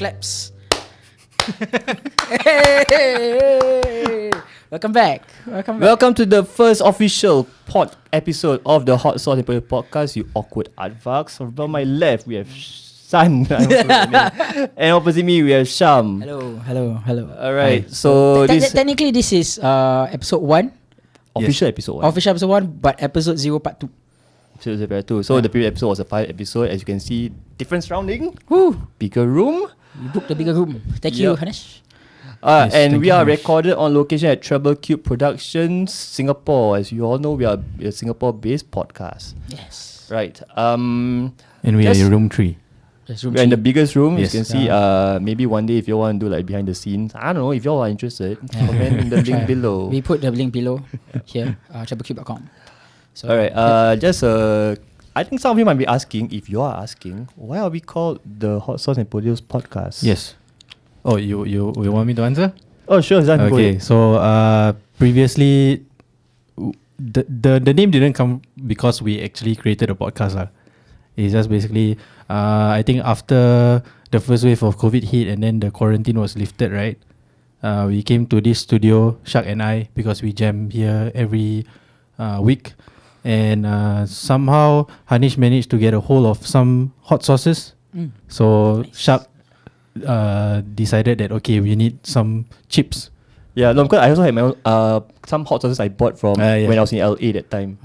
Claps. Hey! Welcome back. Welcome to the first official episode of the Hot Sauce and Potato Podcast. You awkward aardvarks. From my left, we have Zan, and opposite me we have Syam. Hello. Alright, so technically this is episode 1. Official episode 1. Official episode 1, but episode 0 part 2. So the previous episode was a pilot episode. As you can see, different surrounding. Woo! Bigger room. We booked the bigger room. Thank you, Hanesh. Yes, and we are recorded on location at Treble Cube Productions, Singapore. As you all know, we are a Singapore-based podcast. Yes. Right. And we are in room 3. We're in the biggest room. Yes. You can see. Maybe one day if you want to do like behind the scenes, I don't know. If you all are interested, comment in the link below. We put the link below here. TrebleCube.com. So, alright. I think some of you might be asking, if you are asking, why are we called the Hot Sauce and Potatoes Podcast? Yes. Oh, you want me to answer? Oh, sure, Zan. Okay, so previously, the name didn't come because we actually created a podcast. It's just basically, I think after the first wave of COVID hit and then the quarantine was lifted, right? We came to this studio, Shak and I, because we jam here every week. And somehow Hanesh managed to get a hold of some hot sauces. So nice. Shak decided that okay, we need some chips. Yeah, no, because I also had my own some hot sauces I bought from when I was in LA that time.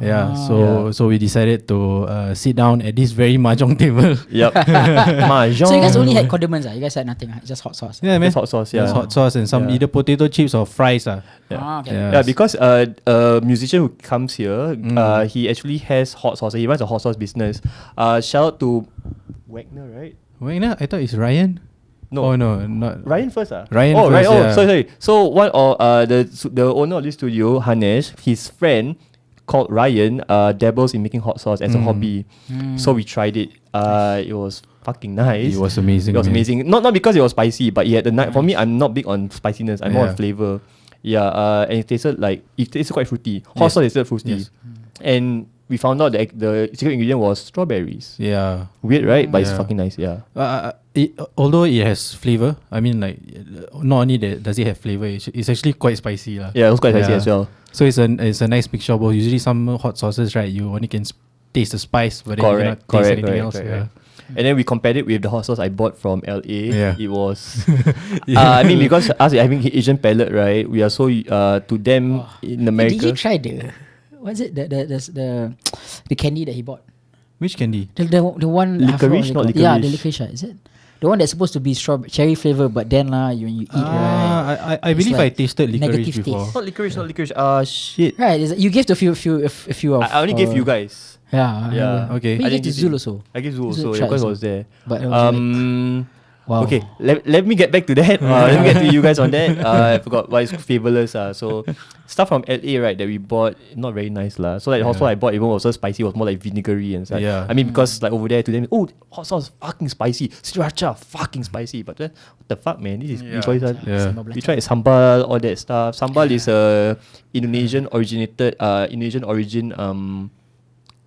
So we decided to sit down at this very mahjong table. Yep. So you guys only had condiments, You guys had nothing, just hot sauce. Yeah, man. Just hot sauce, Just hot sauce and some either potato chips or fries. Yeah, because a musician who comes here, he actually has hot sauce. He runs a hot sauce business. Shout out to Wagner, right? Wagner? I thought it's Ryan. No. Oh no, not Ryan first. Ryan first. Ryan. Oh, sorry. So one of the owner of this studio, Hanesh, his friend called Ryan dabbles in making hot sauce as a hobby. So we tried it. It was fucking nice. It was amazing. It was amazing. Not because it was spicy, but he had the for me, I'm not big on spiciness. I'm more on flavor. Yeah. And it tasted quite fruity. Hot sauce tasted fruity. Yes. And we found out that the secret ingredient was strawberries. Yeah. Weird, right? But it's fucking nice. Yeah. Although it has flavor, I mean, like, not only does it have flavor, it's actually quite spicy. Yeah, it was quite spicy as well. So it's a nice mixture of both. Usually some hot sauces, right, you only can taste the spice, but then you cannot taste anything else. Correct. And then we compared it with the hot sauce I bought from LA. Yeah. It was I mean, because us having Asian palate, right, we are so to them in America. Did you try what's it? The candy that he bought? Which candy? The one licorice, not licorice. Yeah, the licorice. Is it the one that's supposed to be strawberry cherry flavor? But then when you eat, right? I believe I tasted licorice before. Taste. Not licorice. Shit. Right, you gave to a few of. I only gave you guys. Yeah. Okay. I gave to Zul also. I gave Zul also because I was there. But it was wow. Okay, let me get back to that. Let me get to you guys on that. I forgot why it's flavorless. So stuff from LA, right, that we bought, not very nice lah. So like also I bought even was so spicy, was more like vinegary and stuff. Yeah. I mean because like over there to them, hot sauce fucking spicy, sriracha fucking spicy. But what the fuck, man? This is we tried sambal, all that stuff. Sambal is a Indonesian origin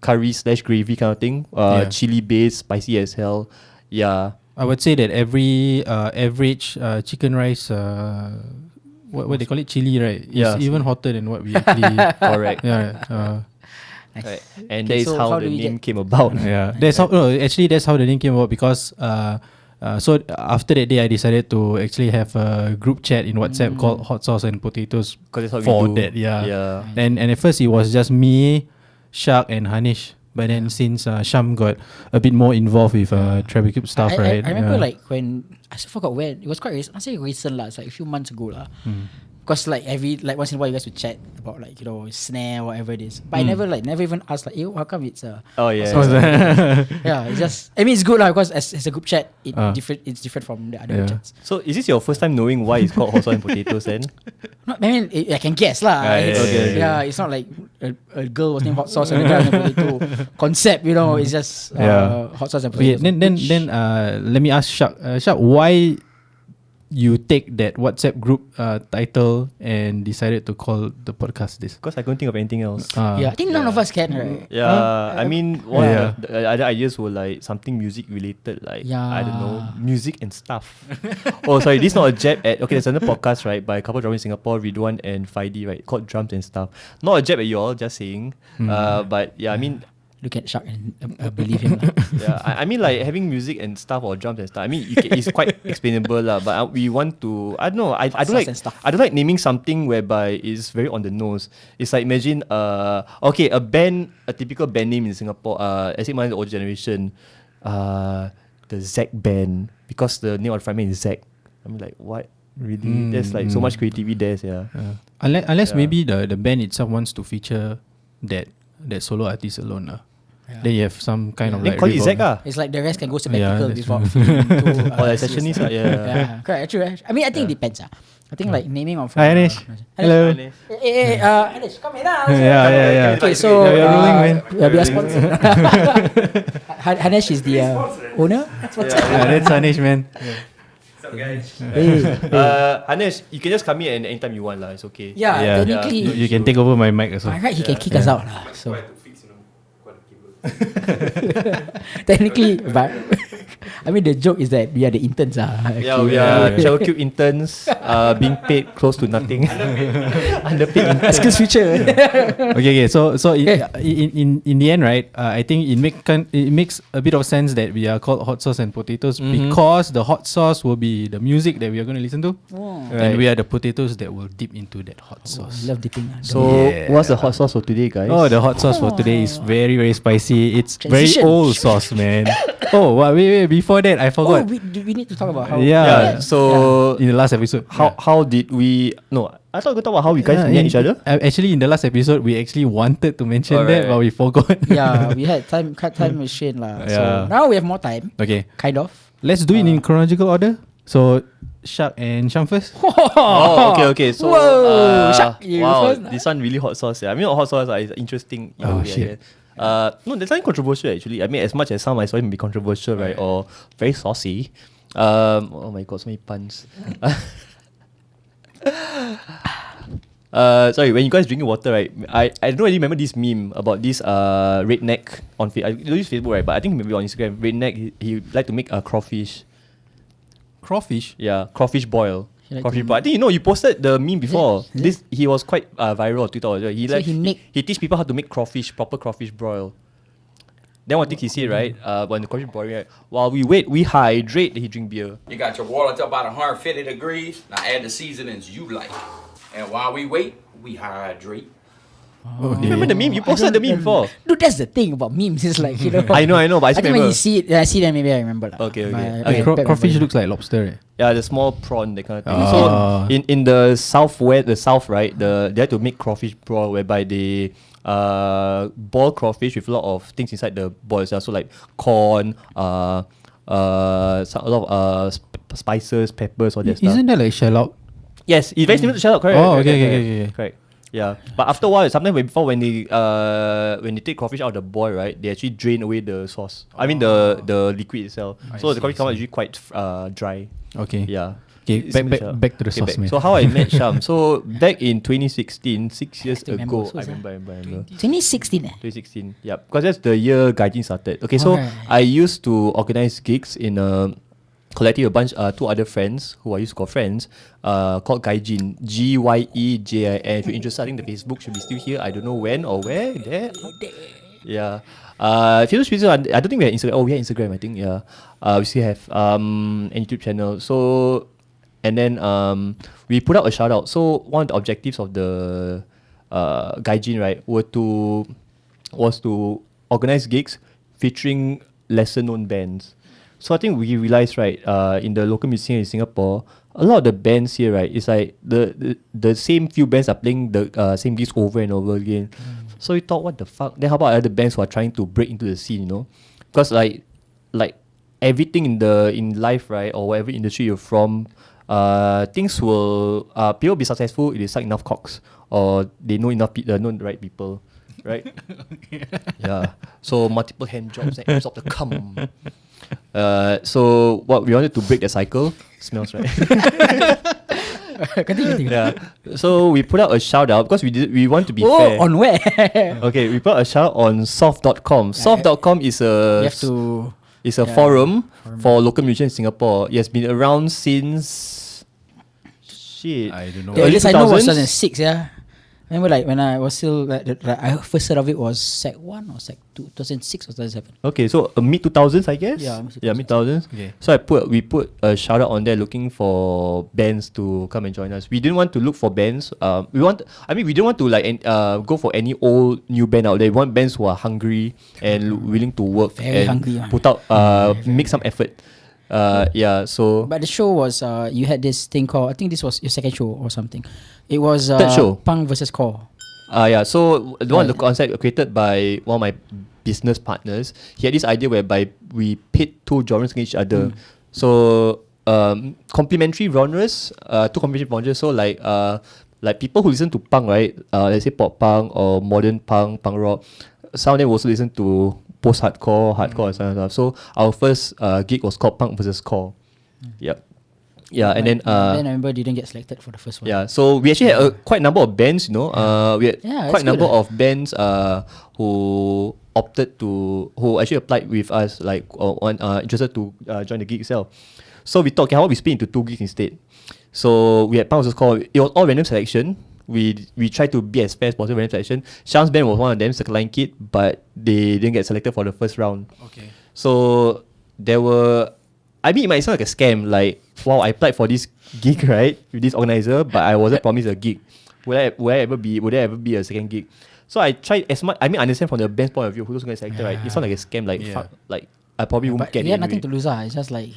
curry / gravy kind of thing. Chili based, spicy as hell. Yeah. I would say that every average chicken rice, what they call it, chili, right? Is even hotter than what we actually. Correct. Yeah. Nice. Right. And that is how the name came about. Yeah. That's how the name came about because so after that day I decided to actually have a group chat in WhatsApp called Hot Sauce and Potatoes. Because that's for how we do. That. Yeah. And at first it was just me, Shak, and Hanesh. But then since Syam got a bit more involved with Treble Cube stuff, right? I remember like when I forgot when it was quite recent. I say recent lah. It's like a few months ago lah. Because like once in a while you guys would chat about like snare whatever it is. But I never even asked like, how come it's it's just I mean it's good lah because as a group chat it's different from the other chats. So is this your first time knowing why it's called hot sauce and potatoes then? No, I mean I can guess lah. It's not like a girl was named hot sauce and a guy named potato concept. It's just hot sauce and potatoes. Then let me ask Shak. Shak, why you take that WhatsApp group title and decided to call the podcast this? Because I couldn't think of anything else. I think none of us can, right? Yeah, I mean, the other ideas were like something music related, like I don't know, music and stuff. Oh, sorry, this is not a jab at. Okay, there's another podcast, right, by a couple of drummers in Singapore, Ridwan and Faidi, right, called Drums and Stuff. Not a jab at you all, just saying. But yeah, I mean. Look at Shak and believe him. Yeah, I mean like having music and stuff or drums and stuff. I mean it's quite explainable lah. But we want to. I don't know. I don't like. I don't like naming something whereby it's very on the nose. It's like imagine okay, a typical band name in Singapore. I say mine the old generation. The Zack band, because the name of the frontman is Zack. I mean like what really? There's like so much creativity there. Yeah. Unless maybe the band itself wants to feature that solo artist alone lah. Then you have some kind of like call it Zack lah. It's like the rest can go sabbatical before or like sessionist lah. Yeah, correct. True. I mean, I think it depends. I think like naming of. Hi Hanesh. Hello. Hey, Hanesh, come here now. Yeah. Okay, so we are rolling, man. We are sponsored. Hanesh is the owner. That's Hanesh, man. What's up, guys? Hanesh, you can just come here anytime you want lah. It's okay. Yeah, technically you can take over my mic as well. Right, he can kick us out lah. So Quite to fix, quite a cable. technically, but I mean the joke is that we are the interns Yeah, we are Treble Cube interns, being paid close to nothing. Underpaid interns. Skills future. Okay. So in the end, right? I think it makes a bit of sense that we are called Hot Sauce and Potatoes because the hot sauce will be the music that we are going to listen to, and we are the potatoes that will dip into that hot sauce. Love dipping. So what's the hot sauce for today, guys? Oh, the hot sauce for today is very, very spicy. It's Transition. very old sauce, man. Oh, wait. Before that, I forgot. We need to talk about how. So in the last episode, how did we? No, I thought we talk about how we guys met each other. Actually, in the last episode, we actually wanted to mention that, but we forgot. Yeah, we had time machine lah. So now we have more time. Okay, kind of. Let's do it in chronological order. So Shak and Syam first. Oh, okay. So Shak, you wow, first. this one really hot sauce. Yeah, I mean not hot sauce. It's interesting. Shit. No, there's nothing controversial actually. I mean, as much as some I saw him be controversial, right, or very saucy. Oh my god, so many puns. Sorry, when you guys drinking water, right? I don't really remember this meme about this redneck on I don't use Facebook, right? But I think maybe on Instagram, redneck he like to make a crawfish. Crawfish? Yeah, crawfish boil. Like Crawfish boil. I think you posted the meme before. He was quite viral on Twitter. He teach people how to make proper crawfish broil. Then one thing he said, right? When the crawfish boiling, right? While we wait, we hydrate. He drink beer. You got your water to about 150 degrees. Now add the seasonings you like. And while we wait, we hydrate. You remember the meme? You posted the meme before. Dude, that's the thing about memes. It's like, I know, but I think remember. when you see it, I see them, maybe I remember. Okay. Crawfish looks like lobster. Right? Yeah, the small prawn, that kind of thing. So in the south, right, they had to make crawfish broil whereby they boil crawfish with a lot of things inside the boil. So like corn, a lot of spices, peppers, all that stuff. Isn't that like shallot? Yes, it's very similar to shallot, correct? Okay. Correct. Yeah, but after a while, sometimes when they take crawfish out of the boil, right, they actually drain away the sauce. I mean the liquid itself. So the crawfish comes actually quite dry. Okay. Yeah. Okay, back to the sauce, man. So how I met Syam. So back in 2016, 6 years remember. ago, I remember. 2016 2016, yeah, because that's the year GyeJin started. Okay, so I used to organize gigs in a collective, a bunch, two other friends who I used to call friends, called GyeJin, GYEJIN. If you're interested, I think the Facebook should be still here. I don't know when or where. There. Yeah. If you're interested, I don't think we have Instagram. Oh, we have Instagram, I think. Yeah. We still have an YouTube channel. So, and then we put out a shout out. So one of the objectives of the GyeJin, right, was to organize gigs featuring lesser known bands. So I think we realized, right, in the local music scene in Singapore, a lot of the bands here, right, it's like the same few bands are playing the same gigs over and over again. So we thought, what the fuck? Then how about other bands who are trying to break into the scene, Because like everything in life, right, or whatever industry you're from, things will people be successful if they suck enough cocks or they know enough know the right people, right? Yeah. So multiple hand jobs and absorb the cum. So what we wanted to break the cycle. Smells right. Continue. Yeah. So we put out a shout out because we want to be fair. On where? Okay, we put a shout out on soft.com. Soft.com is You have to. a forum for local musicians in Singapore. It has been around since I don't know. The earliest I know was 2000s? 2006. Yeah. Remember, like when I was still, I first heard of it was Sec 1 or Sec 2, 2006 or 2007. Okay, so mid 2000s, I guess. Yeah, mid 2000s. Okay. So we put a shout out on there looking for bands to come and join us. We didn't want to look for bands. We didn't want to go for any old new band out there. We want bands who are hungry and willing to work Very and hungry, put out make some effort. So But the show was you had this thing called, I think this was your second show or something. It was Third show. Punk versus Core. So the concept created by one of my business partners. He had this idea whereby we pit two genres against each other. So complementary genres, two complementary genres. So like people who listen to punk, right? Let's say pop punk or modern punk rock. Some of them also listen to post-hardcore, hardcore and stuff. So our first gig was called Punk versus Core. Yep. Yeah, and then I remember didn't get selected for the first one. yeah, so we actually had quite a number of bands, we had quite a number of bands who actually applied with us, like interested to join the gig itself. So we thought, okay, how about we split into two gigs instead? So we had Punk versus Core. It was all random selection. We tried to be as fair as possible random selection. Shyam's band was one of them, Circle Line Kid, but they didn't get selected for the first round. Okay. So there were, it might sound like a scam, like, wow, I applied for this gig, right, with this organizer, but I wasn't promised a gig. Would there ever be a second gig? So I tried as much. I understand from the band's point of view, who's going to select, right? It's not like a scam, like fuck, like I probably won't But get it. we had anyway. nothing to lose. It's just like,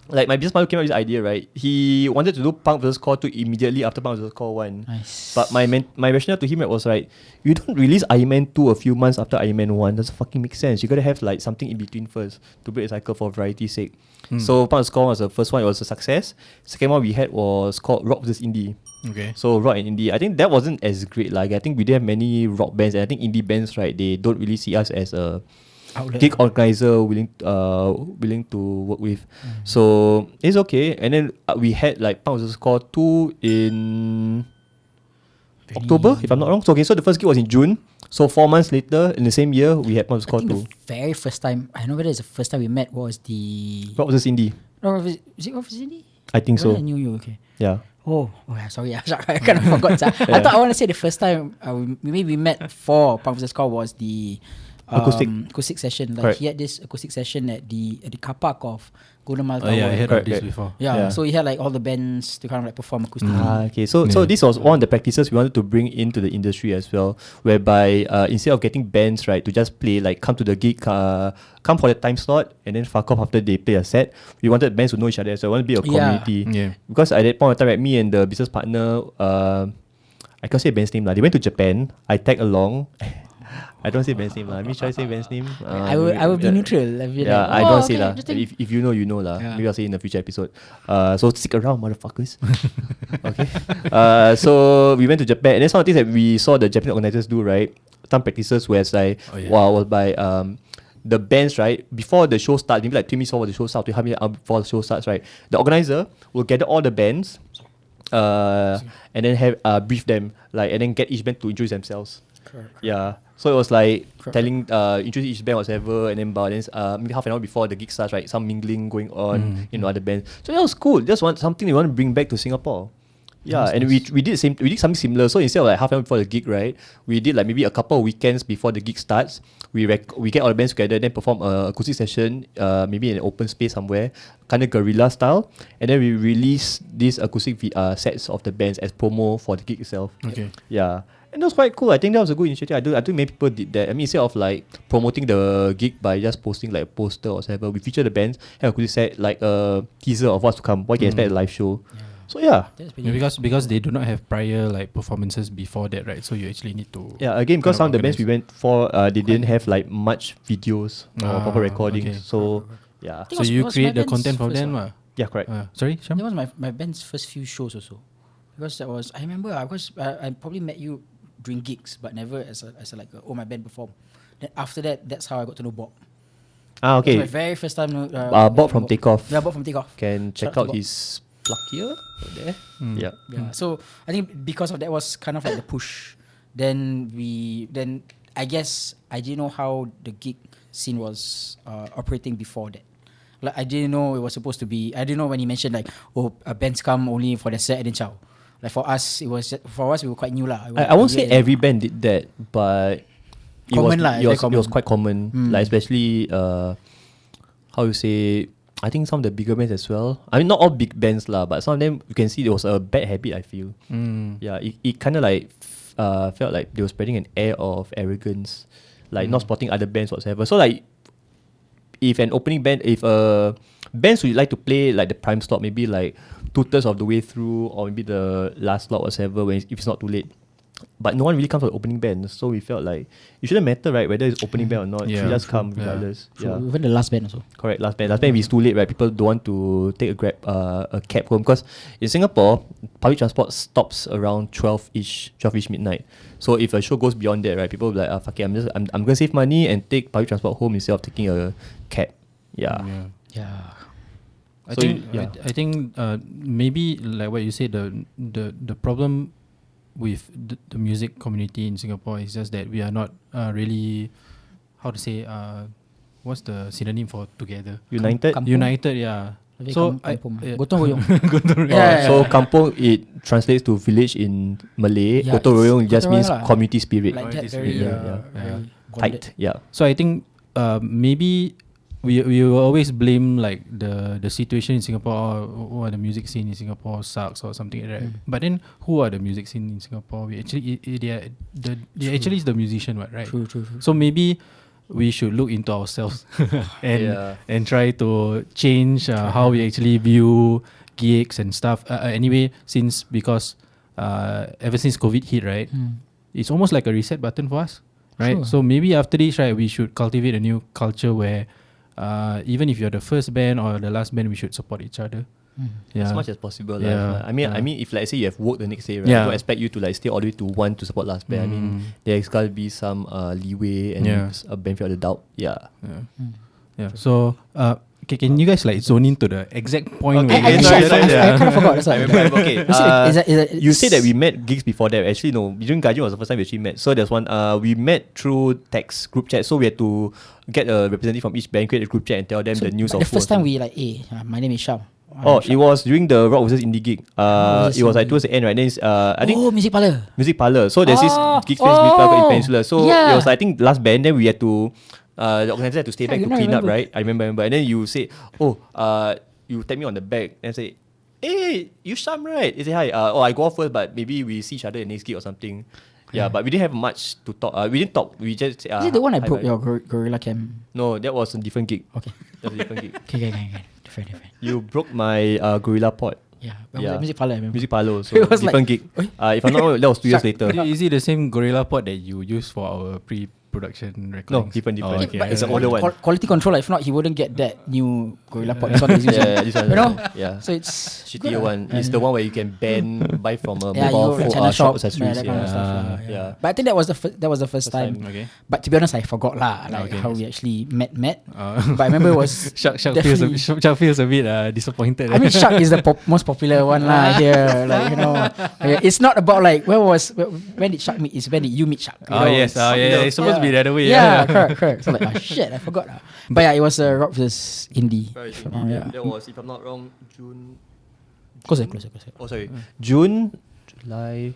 Like my business partner came up with this idea, right? He wanted to do Punk vs Core 2 immediately after Punk vs Core 1. Nice. But my rationale to him was, right, you don't release Iron Man 2 a few months after Iron Man 1. Doesn't fucking make sense. You gotta have like something in between first to break the cycle for variety's sake. So Punk vs Core was the first one. It was a success. Second one we had was called Rock vs Indie. Okay. So rock and indie, I think that wasn't as great. Like I think we didn't have many rock bands, and I think indie bands, right, they don't really see us as a Outlet. gig organizer willing to work with. So it's okay. And then we had like Punk vs Core 2 in October, if I'm not wrong. So the first gig was in June. So 4 months later, in the same year, we had Punk vs I Core think 2. the very first time, I don't know whether it's the first time we met was the... Rock vs Indie. No, was it Rock vs Indie? I think so. I knew you, okay. Yeah. Oh, sorry, I kind of forgot. I thought I want to say the first time we met for Punk vs Core was the acoustic session. Like Correct. he had this acoustic session at the car park of Golden Mile Oh yeah, I Tower. heard of Correct, this correct. before. Yeah, so he had like all the bands to kind of like perform acoustic. Okay, so this was one of the practices we wanted to bring into the industry as well, whereby instead of getting bands, right, to just play, like come to the gig, come for the time slot and then fuck off after they play a set. We wanted bands to know each other, so we want to be a community. Yeah. Because at that point of time, right, me and the business partner, I can't say band's name lah. They went to Japan. I tagged along. I don't say band's name lah. Let me try to say band's name. I will be neutral. I'll be Yeah, like, I don't say okay, lah. interesting. If you know, you know lah. Yeah. Maybe I'll say in a future episode. So stick around, motherfuckers. Okay. So we went to Japan, and then some of the things that we saw the Japanese organizers do, right? Some practices where it's like, was by the bands, right? Before the show starts, maybe like 2 minutes before the show starts, 2 minutes before the show starts, right? The organizer will gather all the bands, and then have brief them, like, and then get each band to introduce themselves. Correct. Yeah. So it was like Correct. telling introduce each band whatever, and then maybe half an hour before the gig starts, right? Some mingling going on in other bands. So that was cool. Just something we want to bring back to Singapore. Yeah, and we did something similar. So instead of like half an hour before the gig, right, we did like maybe a couple of weekends before the gig starts. We get all the bands together, then perform a acoustic session, maybe in an open space somewhere, kind of guerrilla style, and then we release these acoustic sets of the bands as promo for the gig itself. Okay. Yeah. And that was quite cool. I think that was a good initiative. I think many people did that. I mean, instead of like promoting the gig by just posting like a poster or whatever, we feature the bands, have a acoustic set, like a teaser of what's to come, what you can expect at a live show. So yeah. That's pretty Because they do not have prior like performances before that, right? So you actually need to. Yeah, again, because some kind of the bands we organize. went for, they didn't have like much videos or proper recordings. okay. So yeah. think So was- you was create my the band's content for first them, one. lah. Yeah, correct. Sorry, Syam? That was my band's first few shows also. Because that was, I remember, because I probably met you during gigs, but never as a like, my band perform. Then after that, that's how I got to know Bob. Ah, It was okay. my very first time. Bought from Takeoff. Yeah, bought from Takeoff. Can check Shout out out to his plug here. Over there. Yeah. Yeah. So I think because of that was kind of like the push. Then I guess I didn't know how the gig scene was operating before that. Like I didn't know it was supposed to be. I didn't know when he mentioned like, bands come only for the set and then ciao. Like for us, we were quite new lah. I won't say every band did that, but it was quite common. Like especially how you say, I think some of the bigger bands as well. I mean not all big bands lah, but some of them you can see there was a bad habit, I feel. Yeah, it kinda like felt like they were spreading an air of arrogance. Like not spotting other bands whatsoever. So like if an opening band, if bands would like to play like the prime slot, maybe like 2/3 of the way through, or maybe the last slot whatever, if it's not too late. But no one really comes for the opening band, so we felt like it shouldn't matter, right, whether it's opening band or not. You should just come regardless. Yeah. Even the last band also. Correct, last band. Last band if it's too late, right? People don't want to take a cab home, because in Singapore, public transport stops around 12ish midnight. So if a show goes beyond that, right, people will be like, fuck it, I'm gonna save money and take public transport home instead of taking a cab. Yeah. I think maybe like what you said, the problem with the music community in Singapore is just that we are not really, how to say, what's the synonym for together? United. United, yeah. So gotong royong. So kampung, it translates to village in Malay. Yeah, Gotong royong just gotong means royong lah. community spirit. Like that, Very, very Tight. Yeah. So I think maybe we will always blame like the situation in Singapore, or the music scene in Singapore sucks or something like that. But then who are the music scene in Singapore? We actually they actually is the musician, right? True. So maybe we should look into ourselves and try to change how we actually view gigs and stuff. Anyway, because ever since COVID hit, right, it's almost like a reset button for us, right? Sure. So maybe after this, right, we should cultivate a new culture where even if you're the first band or the last band, we should support each other. As much as possible. Yeah. I mean, if like say you have work the next day, right? Yeah. I don't expect you to like stay all the way to one to support last band. I mean, there's gotta be some leeway and a benefit of the doubt. Yeah. So can you guys like zone into the exact point? Okay, where sorry, I kind of forgot. That's why. Okay. Is that You said that we met gigs before that. Actually, no. During GyeJin was the first time we actually met. So there's one. We met through text group chat. So we had to get a representative from each band, create a group chat, and tell them the news of the first time who we like, my name is Syam. it was during the Rock vs Indie gig. It was like towards the end, right? Then I think Music Parlour. Music Parlour. So there's this gig space Music Parlour in Peninsula. So it was I think last band. Then we had to the organizer had to stay back to clean up, right? I remember. And then you say, you tap me on the back and say, hey, you Syam, right? You say hi. I go off first, but maybe we see each other in next gig or something. Yeah, but we didn't have much to talk. We didn't talk. We just Is it the one I broke your gorilla cam? No, that was a different gig. Okay. That was a different gig. Okay. Different. You broke my gorilla pot. Yeah. Music Parlour, I remember. Music Parlour. So It was different like- gig. If I'm not wrong, that was 2 years later. Is it the same gorilla pod that you use for our pre-production No, recordings? different. Oh, okay. But It's an older one. Quality control. If not, he wouldn't get that new gorilla pot. This one is using. Yeah, this one. You know? Yeah. So it's Shittier one. It's the one where you can buy from a Yeah, mobile you phone China shop shop, accessories. that kind of stuff. Yeah. But I think that was the first time. Okay. But to be honest, I forgot lah, like Okay. how we actually met. But I remember it was Shak definitely- feels a bit disappointed. I mean, Shak is the most popular one lah here. Like, you know, it's not about like when did Shak meet? It's when did you meet Shak? You know, Yes. It's supposed to be the other way. Yeah, correct. So like, shit, I forgot. But yeah, it was Rock vs Indie. That was, if I'm not wrong, June. Closer. Oh, sorry. June, July.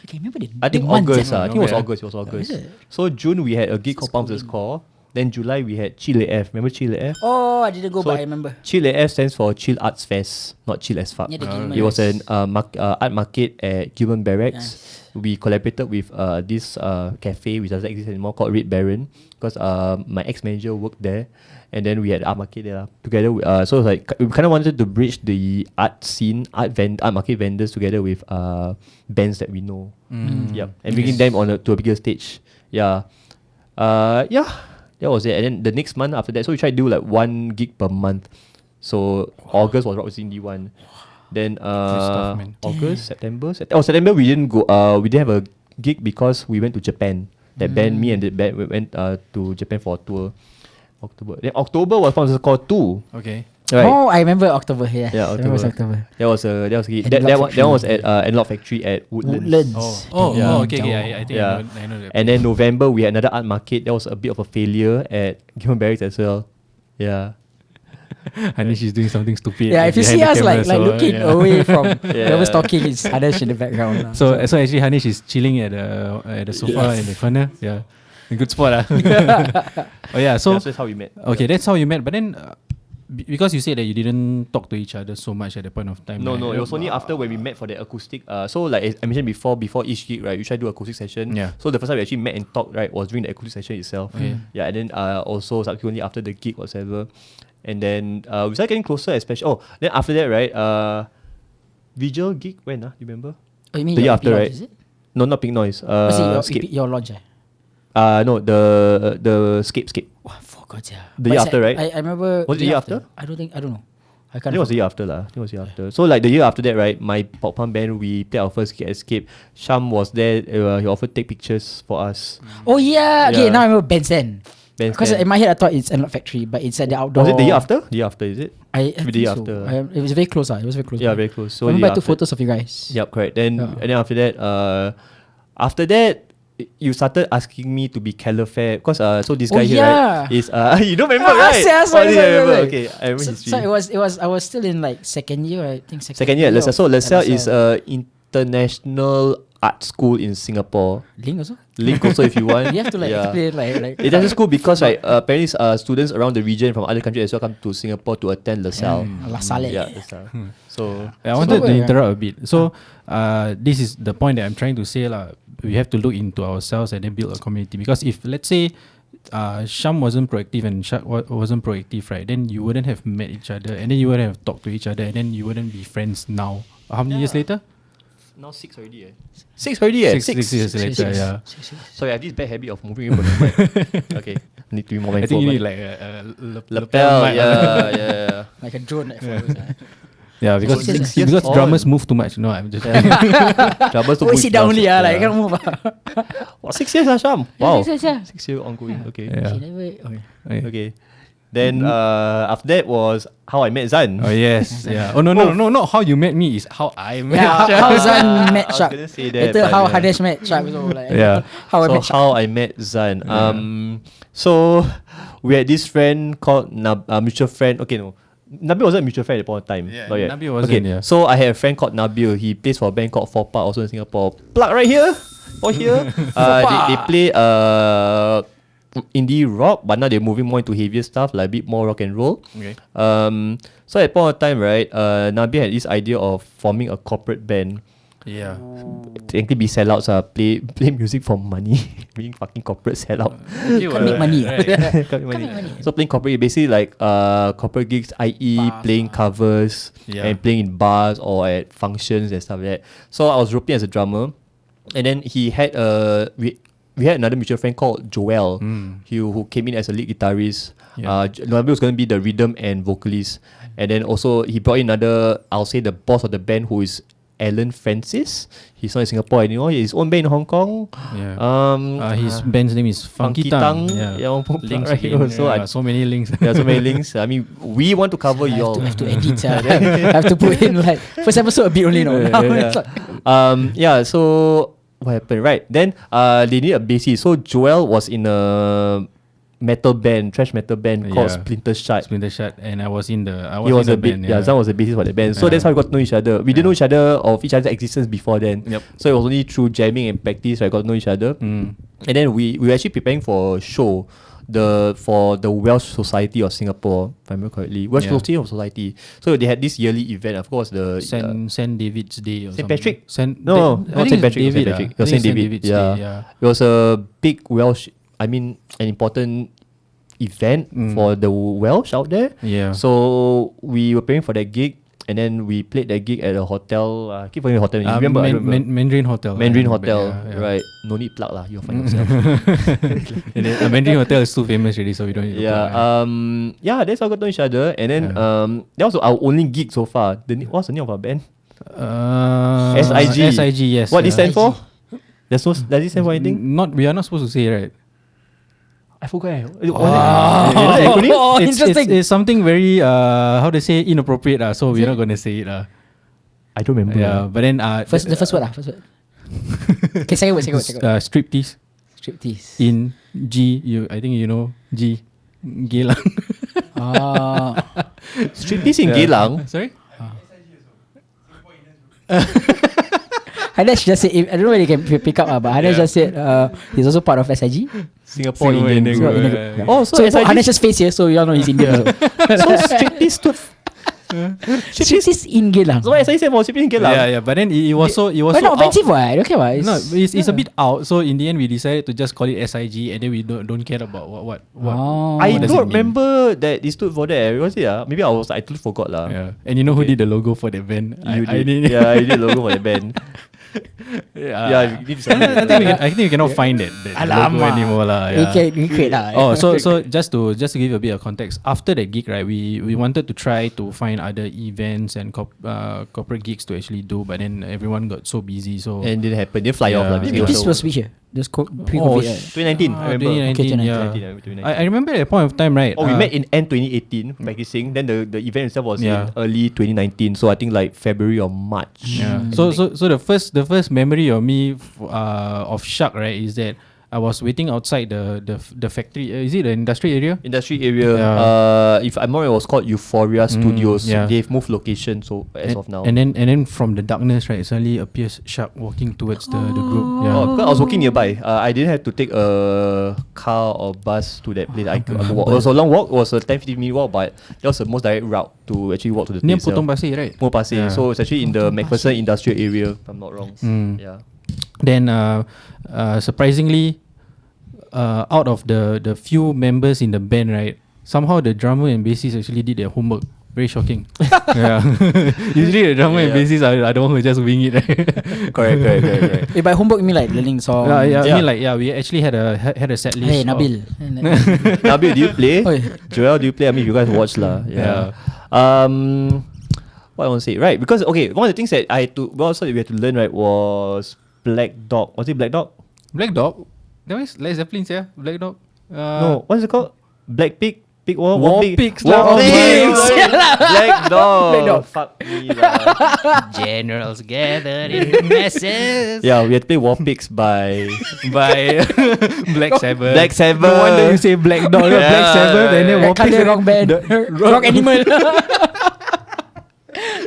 I can remember I think August. I think it was August. Is it? So June we had a gig called Pumps the Score. Then July we had Chill AF. Remember Chill AF? Oh, I didn't go, So but I remember. Chill AF stands for Chill Arts Fest, not Chill as fuck. Yeah, the Gilman It was Barracks. an art market at Gilman Barracks. We collaborated with this cafe which doesn't exist anymore called Red Baron, because my ex-manager worked there, and then we had art market there together. So it was like we kind of wanted to bridge the art scene, art market vendors together with bands that we know. And bringing them to a bigger stage. That was it. And then the next month after that, so we tried to do like one gig per month. So August was Rock Indie one. Then stuff, man. August, September we didn't go. We didn't have a gig because we went to Japan. That band, me and the band, we went to Japan for a tour. October. Then October was Sponsor Call 2. Okay. Right. Oh, I remember October here. Yeah, I remember October. October. That was a hit. Analog That one was Factory. at Analog Factory at Woodlands. Okay. I think Yeah. I know that. And then November we had another art market. That was a bit of a failure at Given Barracks as well. Yeah. Hanesh is doing something stupid. Yeah, if you behind see the us camera, like so, looking yeah. away from Yeah. whoever's talking, it's Hanesh in the background. lah. So actually Hanesh is chilling at the sofa in the corner. Yeah, a good spot. Oh yeah. So That's how we met. okay, that's how you met. But then because you said that you didn't talk to each other so much at the point of time. No, right? it was only after when we met for the acoustic. So like I mentioned before each gig, right, we try to do acoustic session. Yeah. So the first time we actually met and talked, right, was during the acoustic session itself. Okay. Yeah, and then also subsequently after the gig whatsoever. And then we started getting closer, especially. Oh, then after that, right, visual gig when? Do you remember? Oh, you mean The year your after, EP launch, right? is it? No, not Pink Noise. Was it your, Skip. your launch? No, the Skip. Oh, I forgot, yeah. The But year it's after, like- right? I remember. Was it the year after? I don't know. I I can't. think it was the year after lah. So like the year after that, right? My pop punk band, we played our first gig at Escape. Sham was there. He offered take pictures for us. Oh yeah. Okay, Yeah. now I remember Benson. Band's Because band. in my head I thought it's Analog Factory, but it's at the outdoor. Was it the year after? The year after, is it? I The think year so. after. It was very close. It was very close. Yeah, very close. So I the remember year I took after- photos of you guys. Yep, correct. Then Yeah. and then after that, you started asking me to be Calafare because so this guy here, yeah. right, is you don't remember, Ah, right? sorry, I remember. Okay, I remember So history. it was I was still in like second year, I think Second year at LaSalle. So of LaSalle is LaSalle. international art school in Singapore. Link also. Link also if you want. You have to like Yeah. explain like It's actually cool because right, apparently students around the region from other countries as well come to Singapore to attend LaSalle. LaSalle. Yeah, LaSalle. So I wanted to yeah. interrupt a bit. So this is the point that I'm trying to say lah. We have to look into ourselves and then build a community. Because if let's say Syam wasn't proactive and Shak wasn't proactive, right, then you wouldn't have met each other and then you wouldn't have talked to each other and then you wouldn't be friends now. How many years later? now 6 already. 6 already. Six years later. Yeah. Sorry, I have this bad habit of moving away from the mic. Okay, I need to be more I mindful. think you of need my- like a lapel. mic. Yeah. Like a drone that follows. Yeah, because So 6 years because on. drummers move too much. No, I'm just Troubles to Oh, push sit down only, drums. like, I cannot move. Wow, 6 years, Sham. Wow. 6 years, 6 years ongoing. Okay. Yeah. She never. Okay. Okay. Then after that was How I Met Zan. Oh yes, yeah. Oh no, not how you met me is how I met. Yeah, how Zan met I was Shak. gonna say that, Later, but how yeah. Hanesh met Shak. So like, Yeah. how I So met Shak. How I Met Zan. So we had this friend called mutual friend. Okay, no. Nabil wasn't a mutual friend at the point of time. Yeah, Not yet. Nabil wasn't, Okay, yeah. so I had a friend called Nabil. He plays for a band called Faux Pas, also in Singapore. Plug right here. Or here. They play indie rock, but now they're moving more into heavier stuff, like a bit more rock and roll. Okay. So at the point of time, right, Nabil had this idea of forming a corporate band. Yeah. Technically be sellouts, play music for money. Being fucking corporate sellout. Okay, Can't make money. Can't make money. So playing corporate, basically like corporate gigs, i.e. playing covers Yeah. and playing in bars or at functions and stuff like that. So I was roping as a drummer, and then he had we had another mutual friend called Joel, who came in as a lead guitarist. Yeah. Nabil was going to be the rhythm and vocalist, and then also he brought in another, I'll say the boss of the band, who is Alan Francis. He's not in Singapore anymore. He has his own band in Hong Kong. Yeah. His band's name is Funkee Tung. Yeah, one more Links right again. here. So Yeah, so many links. there are so many links. I mean, we want to cover I y'all. have to edit. I have to put in like first episode a bit only. No. Now it's like, So what happened? Right then, they need a bassist. So Joel was in a thrash metal band called Yeah. Splinter Shot. Splinter Shot, and I was in the. He was in a the bit, band. Zan was the bassist for the band. So Yeah. that's how we got to know each other. We didn't know each other of each other's existence before then. Yep. So it was only through jamming and practice I got to know each other. And then we were actually preparing for a show, for the Welsh Society of Singapore, if I remember correctly. Welsh Society. So they had this yearly event. Of course, the Saint David's Day or Saint something. Patrick? I No, not think Saint it's Patrick. David, Saint Patrick. I It was think Saint it's David. David's Yeah. Day, yeah. It was a big Welsh. I mean, an important event for the Welsh out there. Yeah. So we were preparing for that gig, and then we played that gig at a hotel. I keep forgetting the hotel. You remember? I remember. Mandarin Hotel. Mandarin I remember, Hotel, yeah. right? No need plug lah. You'll find yourself. And then, Mandarin Hotel is too famous already, so we don't need to plug, Yeah. That's how we got to know each other, and then that was our only gig so far. What's the name of our band? SIG. SIG, yes. What does it stand SIG. for? Does it stand for anything? We are not supposed to say, right? I forgot. Interesting. It's something very how to say inappropriate. So we're not gonna say it. I don't remember. Yeah, but then The first word. Okay, second word. striptease Striptease. in G. I think you know G. Geylang. Striptease in Geylang. Sorry. Hanesh just said, I don't know whether you can pick up, but Hanesh just said he's also part of SIG. Singapore Indian Indian Group. Group, yeah. Oh, So SIG. Hanesh's face here, so you all know he's Indian. So striptease stood. Striptease in Geylang. So what SIG said for striptease in Geylang. Yeah, but then it was so But not offensive, right? Okay, what? No, it's a bit out. So in the end, we decided to just call it SIG, and then we don't care about what. I what does don't it mean? remember that it stood for that. Was it? Maybe I totally forgot lah. Yeah, and you know who did the logo for that band? You I did. did. Yeah, I did logo for the band. Yeah, you need to submit I think we cannot find that logo anymore lah. You Yeah. can create lah. Oh, so just to give a bit of context, after that gig, right, we wanted to try to find other events and corporate gigs to actually do, but then everyone got so busy, so and didn't happen. Didn't fly off lah. Yeah. basically. This was which year? This pre-COVID. right? 2019. I remember. 2019, Okay, yeah. 2019. I remember at that point of time, right? Oh, we met in end 2018 practicing. Then the event itself was Yeah. in early 2019. So I think like February or March. Yeah. So the first memory of me of Shak, right, is that I was waiting outside the factory. Is it the industry area? Industry area. If I'm not wrong, it was called Euphoria Studios. yeah. They've moved location. So as of now. And then from the darkness, right, suddenly appears Shak walking towards the group. Yeah. Oh, because I was walking nearby. I didn't have to take a car or bus to that place. I could walk. It was a long walk. It was a 10-15 minute walk, but that was the most direct route to actually walk to the Near place. Potong Pasir, right? Potong Pasir. Yeah. So it's actually in the MacPherson industrial area, if I'm not wrong. Yeah. Then surprisingly, out of the few members in the band, right, somehow the drummer and bassist actually did their homework. Very shocking. Yeah. Usually the drummer and bassist are the one who just wing it. Right? Correct. By homework, you mean like learning the song? I mean, like, we actually had a set list. Hey, Nabil. Nabil, do you play? Oi. Joel, do you play? I mean, you guys watch lah. Yeah. What I want to say, right? Because one of the things that we had to learn, right, was Black Dog. Was it Black Dog? Black Dog? That was Led Zeppelin, yeah? Black Dog? No, what is it called? Black Pig? Pig War? War Pigs. War Oh Pigs! my Black Dog! Black Dog. Fuck me lah. Generals gathered in masses. Yeah, we had to play War Pigs by Black Sabbath. Black Sabbath. No wonder you say Black Dog. Yeah, Black Sabbath and then War Pigs. Wrong band. Rock Animal.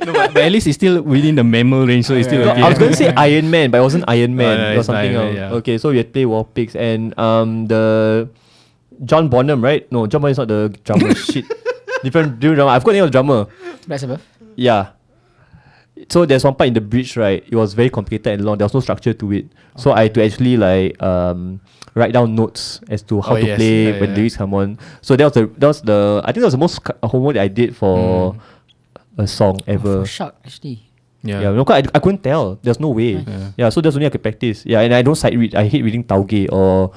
No, but at least it's still within the mammal range, so it's still okay. I was going to say Iron Man, but it wasn't Iron Man. no, It was it's something Iron else. Man, yeah. Okay, so we had to play War Pigs and the John Bonham, right? No, John Bonham is not the drummer. Shit. Different drummer. I've got the name of the drummer. Black Sabbath. Yeah. So there's one part in the bridge, right? It was very complicated and long. There was no structure to it. So I had to actually like write down notes as to how to play when lyrics come on. So that was the I think that was the most homework that I did for a song ever. For Shak, actually. Yeah, no, cause I couldn't tell. There's no way. Yeah, so that's only I could practice. Yeah, and I don't sight read. I hate reading tauge or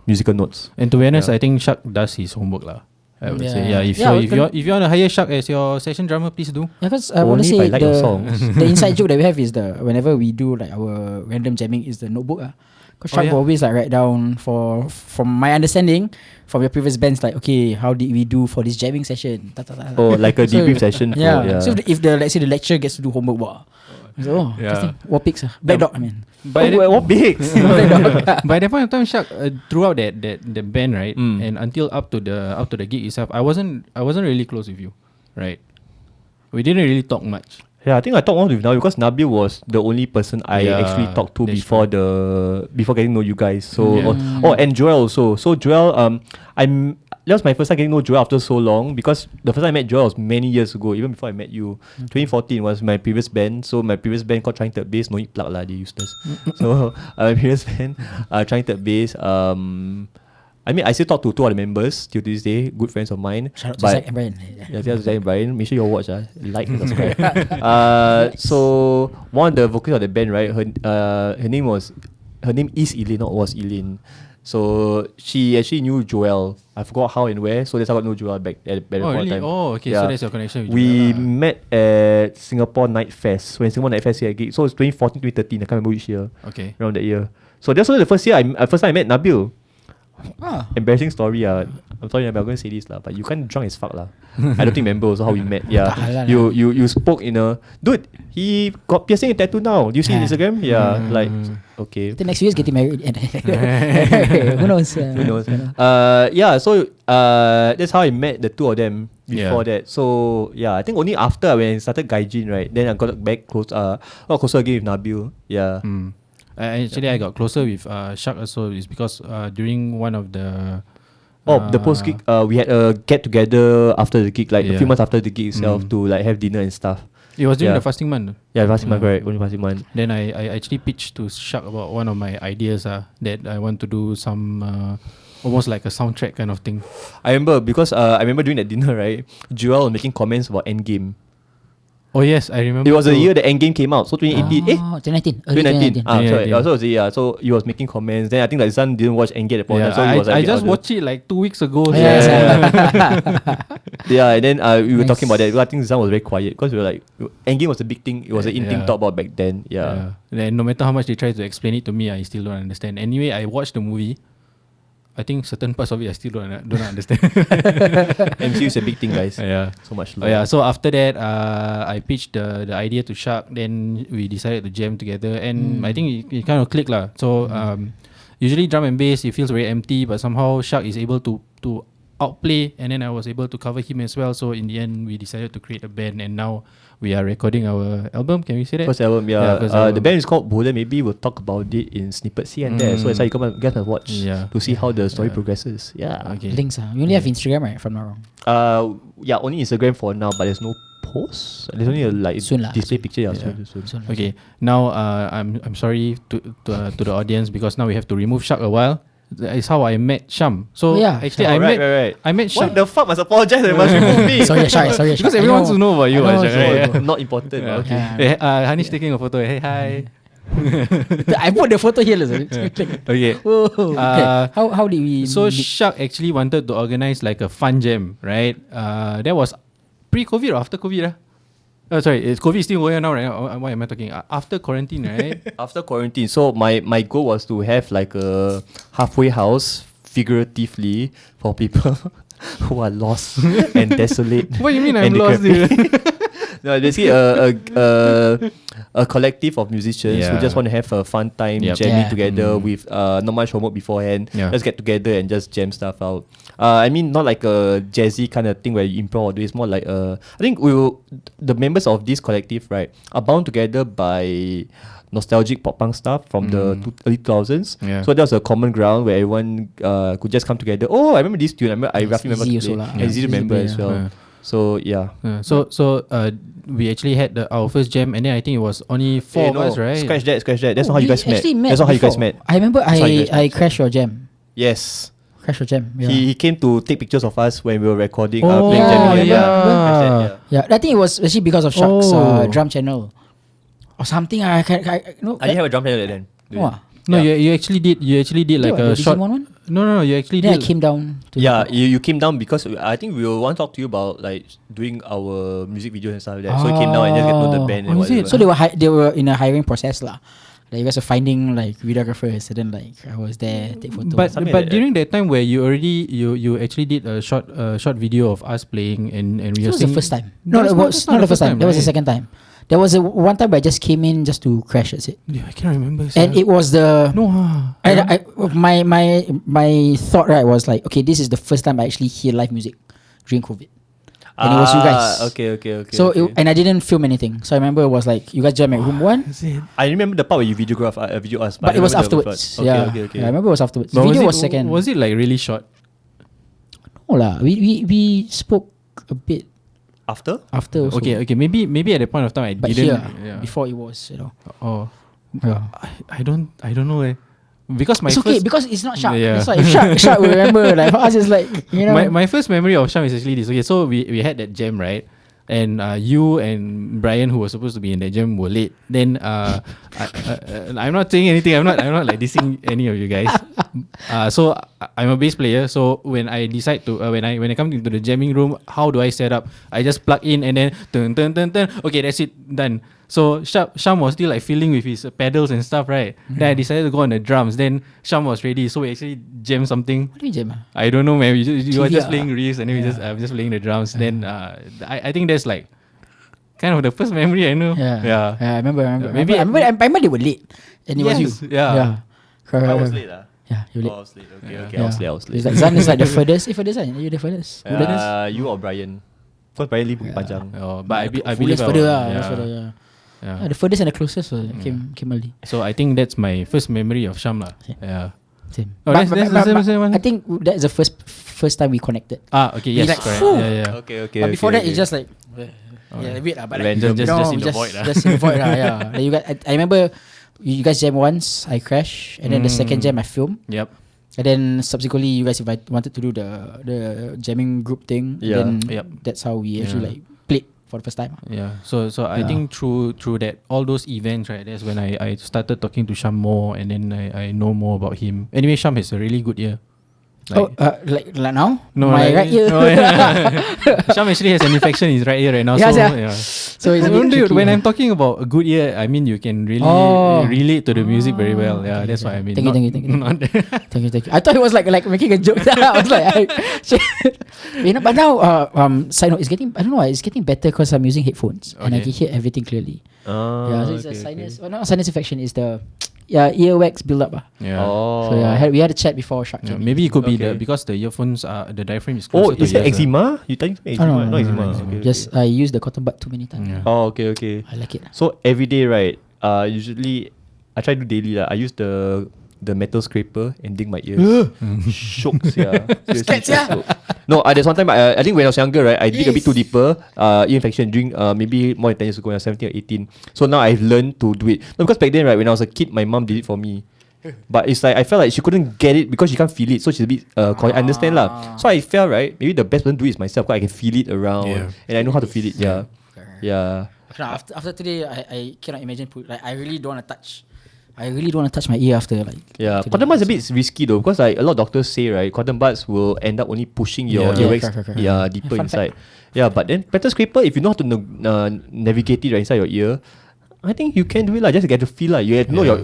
musical notes. And to be honest, I think Shak does his homework lah. I would say, yeah. If you want to hire Shak as your session drummer, please do. Yeah, because I want to Only if say I like your songs. the inside joke that we have is whenever we do like our random jamming is the notebook. Because Shak will always like write down from my understanding from your previous bands like, okay, how did we do for this jamming session? Oh, like a debrief session. Yeah. So if let's say the lecturer gets to do homework, wow. So, interesting. What picks? Black Dog, I mean. What bigs? By that point of time, Shak throughout that band, right, and until up to the gig itself, I wasn't really close with you, right? We didn't really talk much. Yeah, I think I talked more with Nabil because Nabil was the only person I actually talked to before getting to know you guys. So and Joel also. So Joel, that was my first time getting to know Joel after so long because the first time I met Joel was many years ago, even before I met you. 2014 was my previous band. So my previous band called Trying Third Bass, no need plug lah, they useless. So my previous band, Trying Third Bass, I mean, I still talk to two of the members till this day, good friends of mine. Shout out to Zach and Bryann. Yeah, shout out to Zach and Bryann. Make sure you all watch, like and subscribe. So one of the vocalists of the band, right? Her name is Eileen, not was Eileen. So she actually knew Joel. I forgot how and where. So that's how I got to know Joel back at the Oh, really? time. Oh, okay. Yeah. So that's your connection with We Joel. met at Singapore Night Fest. When Singapore Night Fest here at gig. So it's 2014, 2013. I can't remember which year. Okay. Around that year. So that's only the first year. First time I met Nabil. embarrassing story. I'm sorry, I'm going to say this lah, but you kind of drunk as fuck lah. I don't think remember also how we met. Yeah, you spoke in a dude. He got piercing and tattoo now. Do you see Instagram? Yeah, like okay. The next year is getting married. Who knows? Who knows? Yeah. So that's how I met the two of them. Before that, so yeah, I think only after when I started GyeJin, right? Then I got back got closer again with Nabil. Yeah. Actually, I got closer with Shak also is because during one of the the post gig, we had a get together after the gig, like a few months after the gig itself to like have dinner and stuff. It was during the fasting month. Yeah, fasting month, right? Only fasting month. Then I actually pitched to Shak about one of my ideas that I want to do some almost like a soundtrack kind of thing. I remember because I remember during that dinner, right? Joel was making comments about Endgame. Oh yes, I remember. It was the year the Endgame came out, so 2018. 2019. 2019. Sorry. So so he was making comments. Then I think that Zan didn't watch Endgame at the point. So he was I just watched it like 2 weeks ago. Yeah, and then we were talking about that. I think Zan was very quiet because we were like, Endgame was a big thing. It was an in thing to talk about back then. Yeah. And no matter how much they try to explain it to me, I still don't understand. Anyway, I watched the movie. I think certain parts of it I still don't understand. MCU is a big thing, guys. Yeah, so much. So after that, I pitched the idea to Shak. Then we decided to jam together, and I think it kind of clicked lah. So usually drum and bass it feels very empty, but somehow Shak is able to outplay, and then I was able to cover him as well. So in the end, we decided to create a band, and now we are recording our album. Can we say that? First album, yeah. First album. The band is called Bowden. Maybe we'll talk about it in snippets here and there. So that's how you guys can watch to see how the story progresses. Yeah. Okay. Links. You only have Instagram, right? If I'm not wrong. Yeah, only Instagram for now, but there's no post. There's only a display picture. Yeah. Soon. Okay. Now I'm sorry to the audience because now we have to remove Shak a while. That is how I met Syam. So actually I met Syam. What the fuck must apologize? I must remove me. Sorry. Because everyone wants to know about you. Not important. Okay. Hanesh taking a photo. Hey, hi. I put the photo here. Okay. How did we? So Shak actually wanted to organize like a fun jam, right? That was pre-COVID or after COVID? Sorry, is COVID still going on now, right? Why am I talking? After quarantine, right? After quarantine. So my goal was to have like a halfway house, figuratively, for people who are lost and desolate. What do you mean I'm lost, dude? No, basically a collective of musicians who just want to have a fun time jamming together with not much homework beforehand. Just get together and just jam stuff out. I mean, not like a jazzy kind of thing where you improv. It's more like I think the members of this collective, right, are bound together by nostalgic pop punk stuff from the early 2000s. So that was a common ground where everyone could just come together. Oh, I remember this tune. I roughly remember. Easy to remember as well. So so we actually had our first jam, and then I think it was only 4 of us, right? Scratch that. That's not how you guys met. That's not how you guys met. I remember I crashed your jam. Yes. Crash your jam. Yeah. He came to take pictures of us when we were recording. Playing jam. Yeah. I think it was actually because of Shak's drum channel or something. I didn't have a drum channel then. No, you actually did. You actually did like a short one. No, you actually then did. I came down. You came down because I think we will want to talk to you about like doing our music videos and stuff like that. So he came down and just get to know the band and whatever. So they were in a hiring process lah. Like you guys were finding like videographers, and then like I was there take photos. But during that time where you actually did a short video of us playing and rehearsing. It was the first time. No, it was not the first time. That was the second time. There was one time I just came in just to crash. That's it. Yeah, I can't remember. And it was the my thought right was like, okay, this is the first time I actually hear live music during COVID. And it was you guys. Okay. So and I didn't film anything. So I remember it was like you guys jam at room 1. I remember the part where you video us, but it was afterwards. Okay. I remember it was afterwards. The video was second. Was it like really short? No lah. We spoke a bit. After also. Okay. Maybe at the point of time I but didn't. Here, before it was, I don't know. Because it's okay because it's not Shak. That's why if Shak will remember. Like for us, it's like My first memory of Syam is actually this. Okay, so we had that jam, right? And you and Bryann, who was supposed to be in that jam, were late. Then I'm not saying anything. I'm not like dissing any of you guys. So I'm a bass player. So when I decide to when I come into the jamming room, how do I set up? I just plug in and then turn. Okay, that's it, done. So Syam was still like fiddling with his pedals and stuff, right? Then I decided to go on the drums. Then Syam was ready, so we actually jammed something. What do you jam? I don't know, man. You were just Trivia. playing riffs, and then I'm just playing the drums. Then I think that's like kind of the first memory I know. Yeah. I remember. Maybe- I remember they were late, and it was you. Yeah. I was late lah. Yeah, you were late. I was late. Okay, Yeah. okay. I was late. It's like Zan is like the furthest. Furthest, are you the furthest? You or Bryann? Because Bryann live Bukit Panjang. Oh, but I believe Furthest further. yeah. Yeah, the furthest and the closest came early. So I think that's my first memory of Syam lah. Yeah. Same. Oh, that's the same one. I think that's the first time we connected. Okay, yes, like, correct. phew. Yeah. Okay. But before that, it's okay. just like yeah, a bit lah. But like, Random. Just in the void lah. Just in the void lah. Yeah. Like you guys, I remember you guys jam once, I crash, and then the second jam I film. Yep. And then subsequently, you guys wanted to do the jamming group thing. Yeah. Then Yep. that's how we actually like played for the first time. Yeah. So I think through that all those events, right, that's when I started talking to Syam more, and then I know more about him. Anyway, Syam has a really good ear. Like now? No, My like- right ear. no, yeah. Syam actually has an infection in his right ear right now. Yeah, so yeah. yeah. So it's a bit tricky, when yeah. I'm talking about a good ear, I mean you can really relate to the music very well. Yeah, that's what I mean. Thank you. Not- Thank you. I thought it was like making a joke. I was like, but now, side note, it's getting. I don't know. It's getting better because I'm using headphones and I Okay. can hear everything clearly. Yeah, so it's a sinus. Okay. Well, not sinus infection. It's the earwax build-up. Yeah. Oh. So yeah, we had a chat before Shak. Yeah, maybe it could be Okay. because the earphones the diaphragm is Oh, closer to is that yours, eczema? You think eczema? no, Not eczema. no, Okay, Just I used the cotton bud too many times. Yeah. Oh, okay. I like it. So every day, right? Usually I try to do daily lah. I use the metal scraper and dig my ears. Shocks, yeah. Scared, yeah. No, there's one time I think when I was younger, right, I dig a bit too deeper. Ear infection during maybe more than 10 years ago when I was 17 or 18. So now I've learned to do it. No, because back then, right, when I was a kid, my mom did it for me. But it's like I felt like she couldn't get it because she can't feel it, so she's a bit I understand lah. So I felt right, maybe the best person to do it is myself because I can feel it around and I know how to feel it. Yeah. After today, I cannot imagine. I really don't want to touch. I really don't want to touch my ear after like. Yeah, today. cotton buds is a bit risky though because like a lot of doctors say right, cotton buds will end up only pushing your earwax deeper Fun inside. Yeah, but then metal scraper, if you know how to navigate it right inside your ear, I think you can do it lah. Just get to feel lah. You have to know your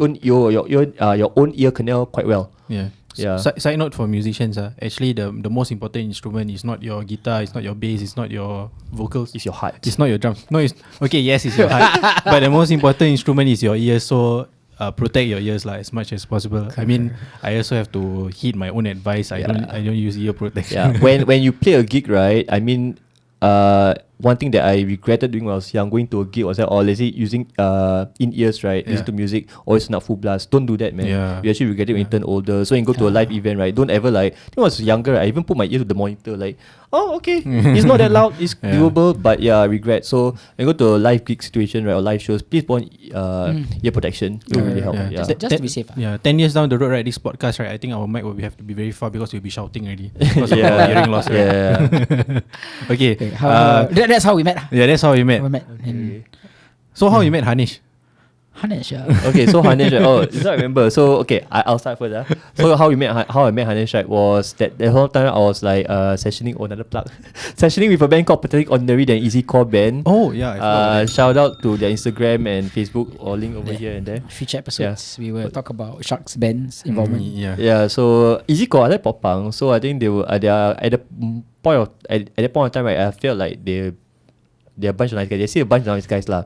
own ear canal quite well. Yeah. Yeah. Side note for musicians, actually the most important instrument is not your guitar, it's not your bass, it's not your vocals, It's your heart. it's not your drums. No, it's okay. Yes, it's your heart, but the most important instrument is your ears. So protect your ears lah as much as possible. I mean, I also have to heed my own advice. I don't use ear protection. Yeah. when you play a gig, right? I mean, one thing that I regretted doing when I was young, going to a gig was that, or let's say using in ears, right? Listen to music, always not full blast. Don't do that, man. Yeah. You actually regret it when you turn older. So when you go to a live event, right? Don't ever like. I think when I was younger, I even put my ear to the monitor, like, oh, okay, it's not that loud, it's doable, but yeah, regret. So when you go to a live gig situation, right, or live shows, please put on ear protection. It will really help. Yeah. Just to be safe. Yeah, 10 years down the road, right, this podcast, right, I think our mic will have to be very far because we'll be shouting already because of our hearing loss, right? Yeah. Okay. That's how we met. Yeah, that's how we met. We met. in So how you met Hanesh? Hanesh. Okay, so Hanesh, right? Oh, this is what I remember. So okay, I'll start first. So how I met Hanesh, right, was that the whole time I was like sessioning another plug, sessioning with a band called Pathetic Ordinary, the easy core band. Oh yeah, I forgot. Shout out to their Instagram and Facebook, or link over here and there. Future episodes, we will talk about Shak's band's involvement. Yeah, so easy core, I like pop punk. So I think they are at the point of time, right, I felt like they're a bunch of nice guys. They see a bunch of nice guys lah.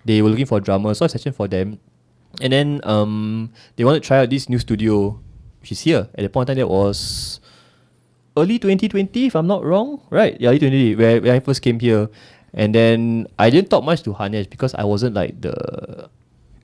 They were looking for a drummer, so I sessioned for them. And then they wanted to try out this new studio, which is here. At the point in time, that was early 2020, if I'm not wrong. Right, yeah, early 2020, where I first came here. And then I didn't talk much to Hanesh because I wasn't like the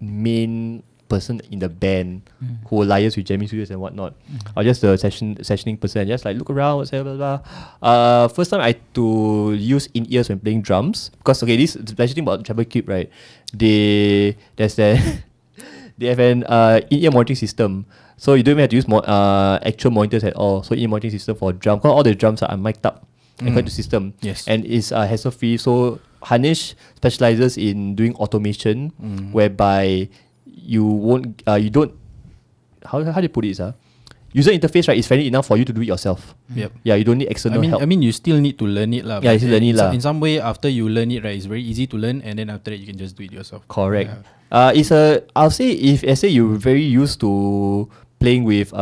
main person in the band who will liaise with jamming studios and whatnot. I was just the sessioning person, just like look around, whatever, blah, blah. First time I had to use in-ears when playing drums because okay, this the special thing about Treble Cube, right? They have an in-ear monitoring system, so you don't even have to use actual monitors at all. So in-ear monitoring system for drum, because all the drums are mic'd up according to system. Yes. And it's hassle free. So Hanesh specializes in doing automation, whereby you don't how do you put it, user interface, right, is fairly enough for you to do it yourself. Yep. Yeah, you don't need external help. I mean, you still need to learn it, lah. Yeah, you still learn it, lah. In some way, after you learn it, right, it's very easy to learn, and then after that, you can just do it yourself. Correct. Yeah. I'll say if let's say you're very used to playing with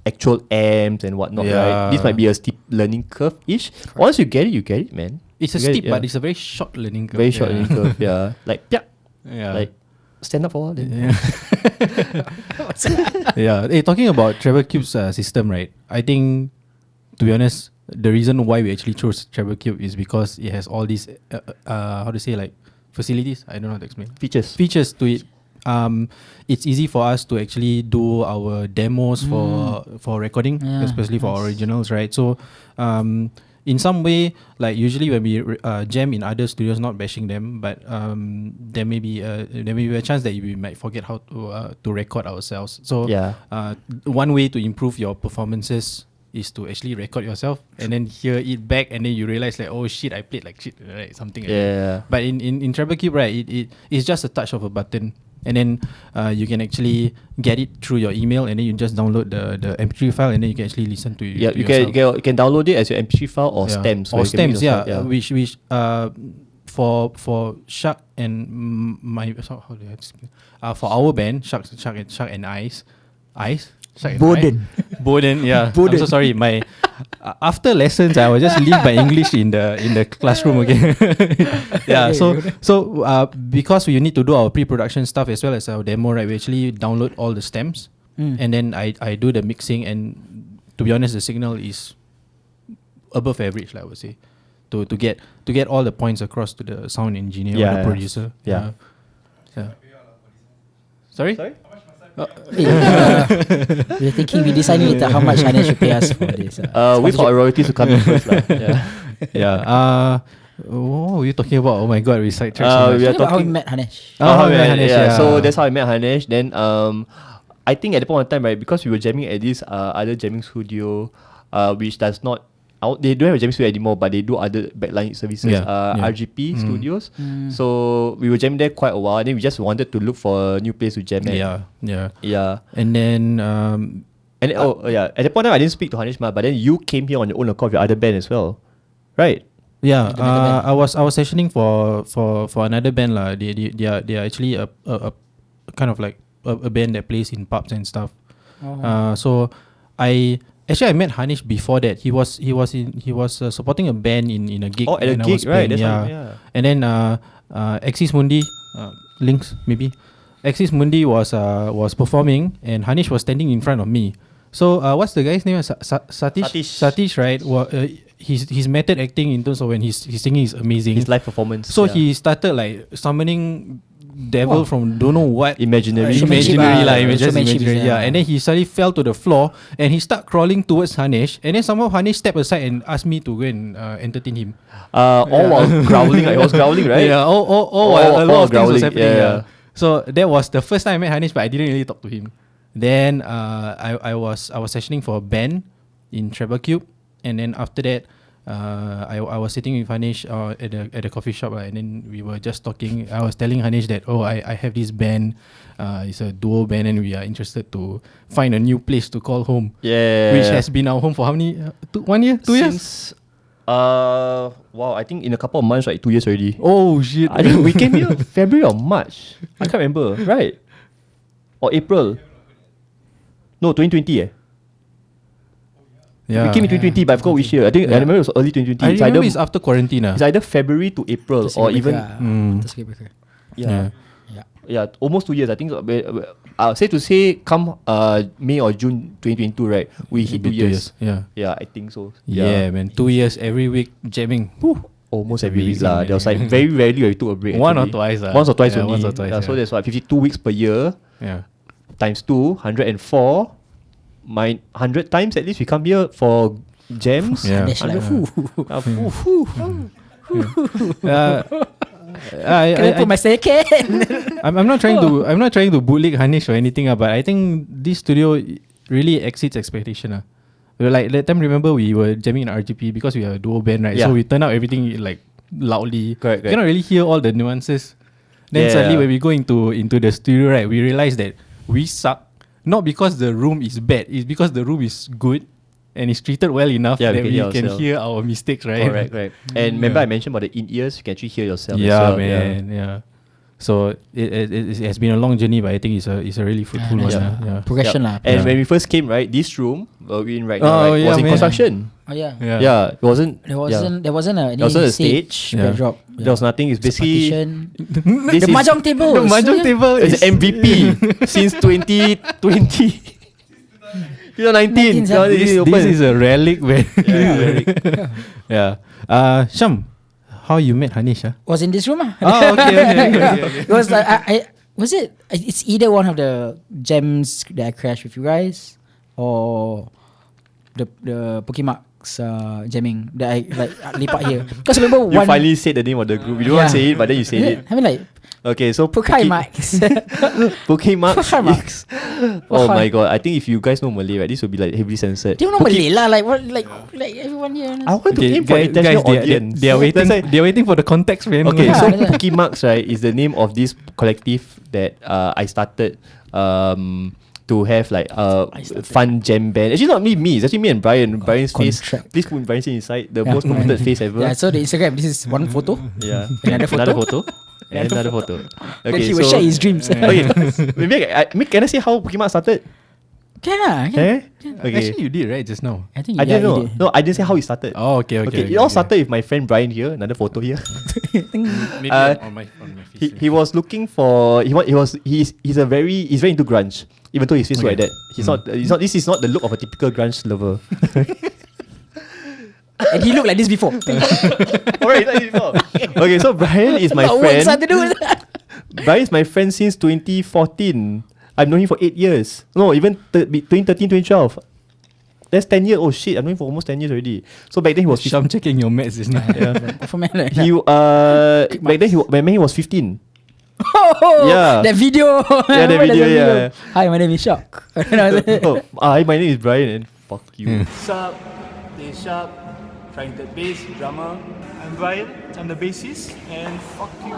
actual amps and whatnot, right? This might be a steep learning curve-ish. Once you get it, man. It's a You get steep, it, but it's a very short learning curve. very short learning curve. Yeah, like Yeah. like stand up for a while. Then. Yeah. Yeah. Hey, talking about Treble Cube's system, right? I think, to be honest, the reason why we actually chose Treble Cube is because it has all these, how to say, like facilities. I don't know how to explain. Features to it. It's easy for us to actually do our demos for recording, especially for originals, right? So, in some way, like usually when we jam in other studios, not bashing them, but there may be a chance that we might forget how to record ourselves. So one way to improve your performances is to actually record yourself and then hear it back, and then you realize like, oh shit, I played like shit, right? Something like that. But in Treble Cube, right, it's just a touch of a button. And then you can actually get it through your email, and then you just download the MP3 file, and then you can actually listen to it. Yeah, you can download it as your MP3 file or stems. Or stems, which for Shak and my how do I explain? For our band, Shak and Bowden, yeah. I'm so sorry. My after lessons, I will just leave my English in the classroom again. Yeah. So because we need to do our pre-production stuff as well as our demo, right? We actually download all the stems, and then I do the mixing. And to be honest, the signal is above average, I would say, to get all the points across to the sound engineer or the producer. Yeah. Sorry. We're thinking we decided later how much Hanesh should pay us for this. Wait for our royalties to come in first. What were you talking about? Oh my god, we sidetracked. We are talking about how we met Hanesh. How we met Hanesh. So that's how I met Hanesh. Then I think at the point of time, right, because we were jamming at this other jamming studio, which does not. They don't have a jamming studio anymore, but they do other backline services, RGP studios. So we were jamming there quite a while, and then we just wanted to look for a new place to jam at. Yeah. And then at that point of time I didn't speak to Hanesh, but then you came here on your own accord with your other band as well, right? Yeah. I was sessioning for another band lah. They are actually a kind of like a band that plays in pubs and stuff. So I met Hanesh before that. He was supporting a band in a gig. Oh, at a gig, right? That's And then Axis Mundi, links maybe. Axis Mundi was performing, and Hanesh was standing in front of me. So what's the guy's name? Satish, right? Well, his method acting in terms of when he's singing is amazing. His live performance. So he started like summoning devil from don't know what imaginary, and then he suddenly fell to the floor and he started crawling towards Hanesh, and then somehow Hanesh stepped aside and asked me to go and entertain him. All while growling, he was growling, right? Yeah, all while a lot of things was happening. Yeah. So that was the first time I met Hanesh, but I didn't really talk to him. Then I was sessioning for a band in Treble Cube, and then after that I was sitting with Hanesh at the coffee shop, and then we were just talking. I was telling Hanesh that I have this band, it's a duo band, and we are interested to find a new place to call home. Which has been our home for how many? 1 year? 2 years? Wow, I think in a couple of months, right? 2 years already. Oh shit! I think we came here February or March. I can't remember. Right? Or April? No, 2020. Yeah. We came in 2020, but I forgot which year. I think I remember it was early 2020. I remember it's after quarantine. It's either February to April or even almost 2 years. I think safe to say come May or June 2022, right? We hit 2 years. Yeah, I think so. Yeah, man, 2 years every week jamming. Almost every week lah. There was like very rarely we took a break. Once or twice only. Once or twice. So that's why 52 weeks per year. Times 2, 104. 100 times at least we come here for jams. I'm not trying to bully Hanesh or anything, but I think this studio really exceeds expectation. Like that time, remember we were jamming in RGP because we are a duo band, right? So we turn out everything like loudly. Correct. You cannot really hear all the nuances. Then suddenly when we go into the studio, right, we realize that we suck. not because the room is bad, it's because the room is good and it's treated well enough that we can hear our mistakes, right? Correct. And remember I mentioned about the in-ears, you can actually hear yourself as Yeah, well. man. Yeah. So it has been a long journey, but I think it's a really fruitful one. Yeah. Progression lah. And when we first came, right, this room we're in right now, right, was in construction. Oh yeah. Yeah, it wasn't. There wasn't any a stage. Yeah. Backdrop. There was nothing. It's basically The mahjong table. The mahjong table it's is MVP since 2020. 2019. this is a relic, man. Yeah. Syam, how you met Hanesh? Was in this room ah. Oh, okay. It was like it's either one of the gems that I crashed with you guys or the Pukimak's jamming that I like lepak here. Because remember You finally said the name of the group. You don't want to say it, but then you said it. I mean like Okay, so Pukimak. Pukimak. Pukimak. Oh my god! I think if you guys know Malay, right, this will be like heavily censored. Do you know Malay lah? Like what? Like everyone here. I want to aim for international audience. They are waiting. They are waiting for the context, man. Okay, Yeah, so that's right. Pukimak, right, is the name of this collective that I started to have like fun jam band. Actually, not me. It's actually me and Bryann. Bryan's face. Please put Bryan's inside. The most promoted face ever. Yeah. So the Instagram. This is one photo. Yeah. Another photo. And another photo. Then he will share his dreams. Okay, maybe can I say how Pukimak started? Can ah? Okay. Actually, you did right just now. I think I didn't know. you did. No, I didn't say how it started. Oh, okay. It all started with my friend Bryann here. Another photo here. Maybe on my face. He was looking for he's very into grunge. Even though his face like that, he's not. This is not the look of a typical grunge lover. And he looked like this before. Alright, like before. Okay, so Bryann is my friend. Bryann is my friend since 2014. I've known him for 8 years. No, even 2013, 2012. That's 10 years. Oh shit, I've known him for almost 10 years already. So back then he was Syam checking your maths is now. back then when he was 15. Oh, Yeah. that video. Yeah, that video, yeah. Hi, my name is Shak. Hi, my name is Bryann and fuck you. Sup, this Shak, trying the bass, drummer. I'm Bryann, I'm the bassist, and fuck you.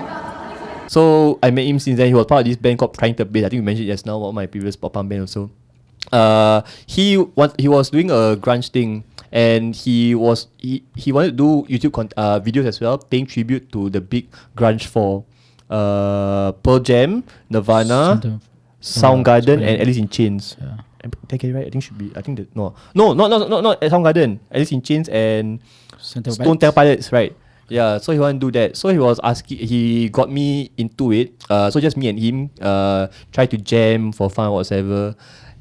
So I met him since then. He was part of this band called Trying to Bass. I think we mentioned just now about my previous pop punk band also. He was doing a grunge thing, and he wanted to do YouTube videos as well, paying tribute to the big grunge for Pearl Jam, Nirvana, Soundgarden, and Alice in Chains. Yeah. Did I get it right? I think should be. I think that not Soundgarden, Alice in Chains, and Stone Temple Pilots, right? Yeah, so he wanted to do that. So he was asking, he got me into it. So just me and him try to jam for fun or whatever.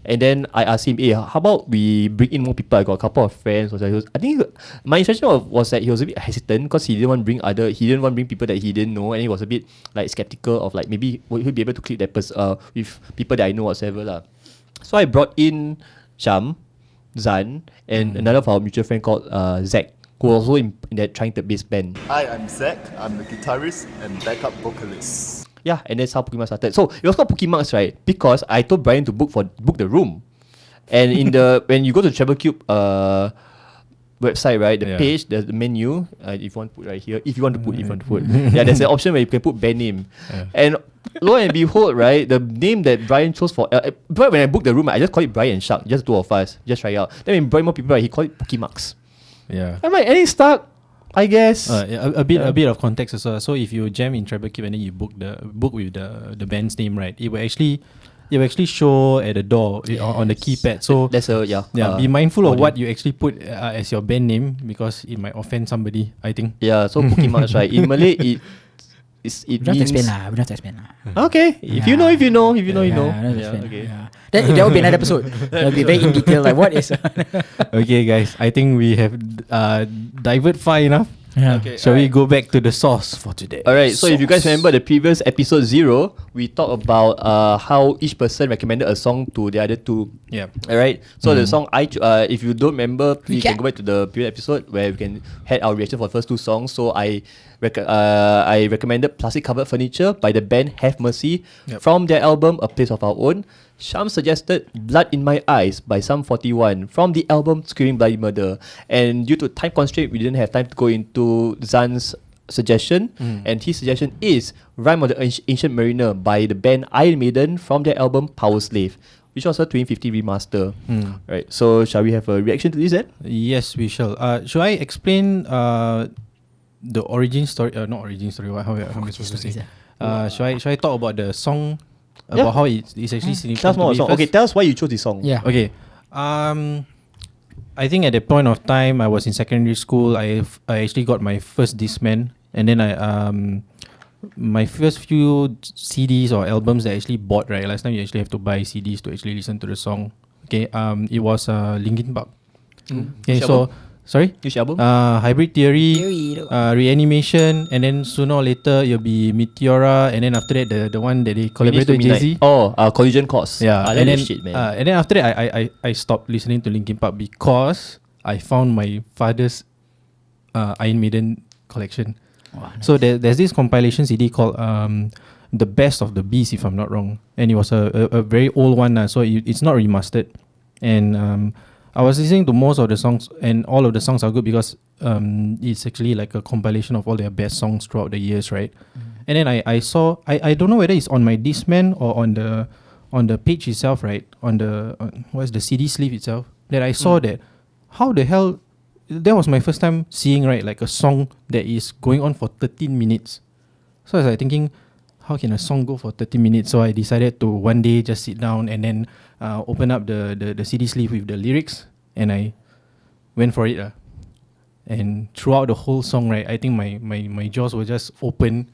And then I asked him, hey, how about we bring in more people? I got a couple of friends. I think my impression was that he was a bit hesitant because he didn't want to bring people that he didn't know, and he was a bit like skeptical of like maybe he'll be able to click that person with people that I know whatsoever lah. So I brought in Syam, Zan, and another of our mutual friend called Zach, who was also in that Trying to Bass band. Hi, I'm Zach. I'm the guitarist and backup vocalist. Yeah, and that's how Pukimak started. So it was called Pukimak, right? Because I told Bryann to book the room, and in the when you go to Treble Cube website, right, the page, the menu, if you want to put right here, if you want to put, yeah, there's an option where you can put band name, and lo and behold, right, the name that Bryann chose for, but when I booked the room, I just called it Bryann and Shak, just two of us, just try out. Then when we brought more people, right, he called it Pukimak's. Yeah. I'm like, and it stuck, I guess. A bit of context as well. So if you jam in Treble Cube and then you book with the band's name, right, it will actually show at the door on the keypad. So that's be mindful of what you actually put as your band name, because it might offend somebody, I think. Yeah, so Pukimak, right, in Malay it we don't have to explain lah. Okay, if you know, you know. Okay. That would be another episode. That would be very in detail. Like what is? Okay, guys. I think we have diverted far enough. Yeah. Okay, shall we go back to the source for today? Alright, so if you guys remember the previous episode 0, we talked about how each person recommended a song to the other two. Yeah. Alright, so the song if you don't remember, please can go back to the previous episode where we can had our reaction for the first two songs. So I recommended Plastic Covered Furniture by the band Have Mercy from their album A Place of Our Own. Syam suggested Blood in My Eyes by Sum 41 from the album Screaming Bloody Murder. And due to time constraint, we didn't have time to go into Zan's suggestion. And his suggestion is Rhyme of the Ancient Mariner by the band Iron Maiden from their album Power Slave. which was a 2050 remaster. Right. So shall we have a reaction to this then? Yes, we shall. Should I explain the origin story? Not origin story. How am I supposed to say? Should I talk about the song? About how it's actually significant. Tell us more about the song. Okay, tell us why you chose this song. Yeah. Okay. I think at that point of time, I was in secondary school. I actually got my first Discman, and then my first few CDs or albums that I actually bought. Right, last time you actually have to buy CDs to actually listen to the song. Okay. It was Linkin Park. Okay. So sorry. Which album? Hybrid Theory, Reanimation, and then sooner or later it'll be Meteora, and then after that the one that they collaborated with Jay-Z. Collision Course. Yeah, and then shit, man. And then after that I stopped listening to Linkin Park because I found my father's Iron Maiden collection. Wow, nice. So there's this compilation CD called The Best of the Beast, if I'm not wrong, and it was a very old one, so it's not remastered, and I was listening to most of the songs, and all of the songs are good because it's actually like a compilation of all their best songs throughout the years, right? And then I saw, I don't know whether it's on my Discman or on the page itself, right? On what's the CD sleeve itself, that I saw that, how the hell, that was my first time seeing, right, like a song that is going on for 13 minutes. So I was like thinking, how can a song go for 30 minutes? So I decided to one day just sit down and then open up the CD sleeve with the lyrics, and I went for it. And throughout the whole song, right, I think my jaws were just open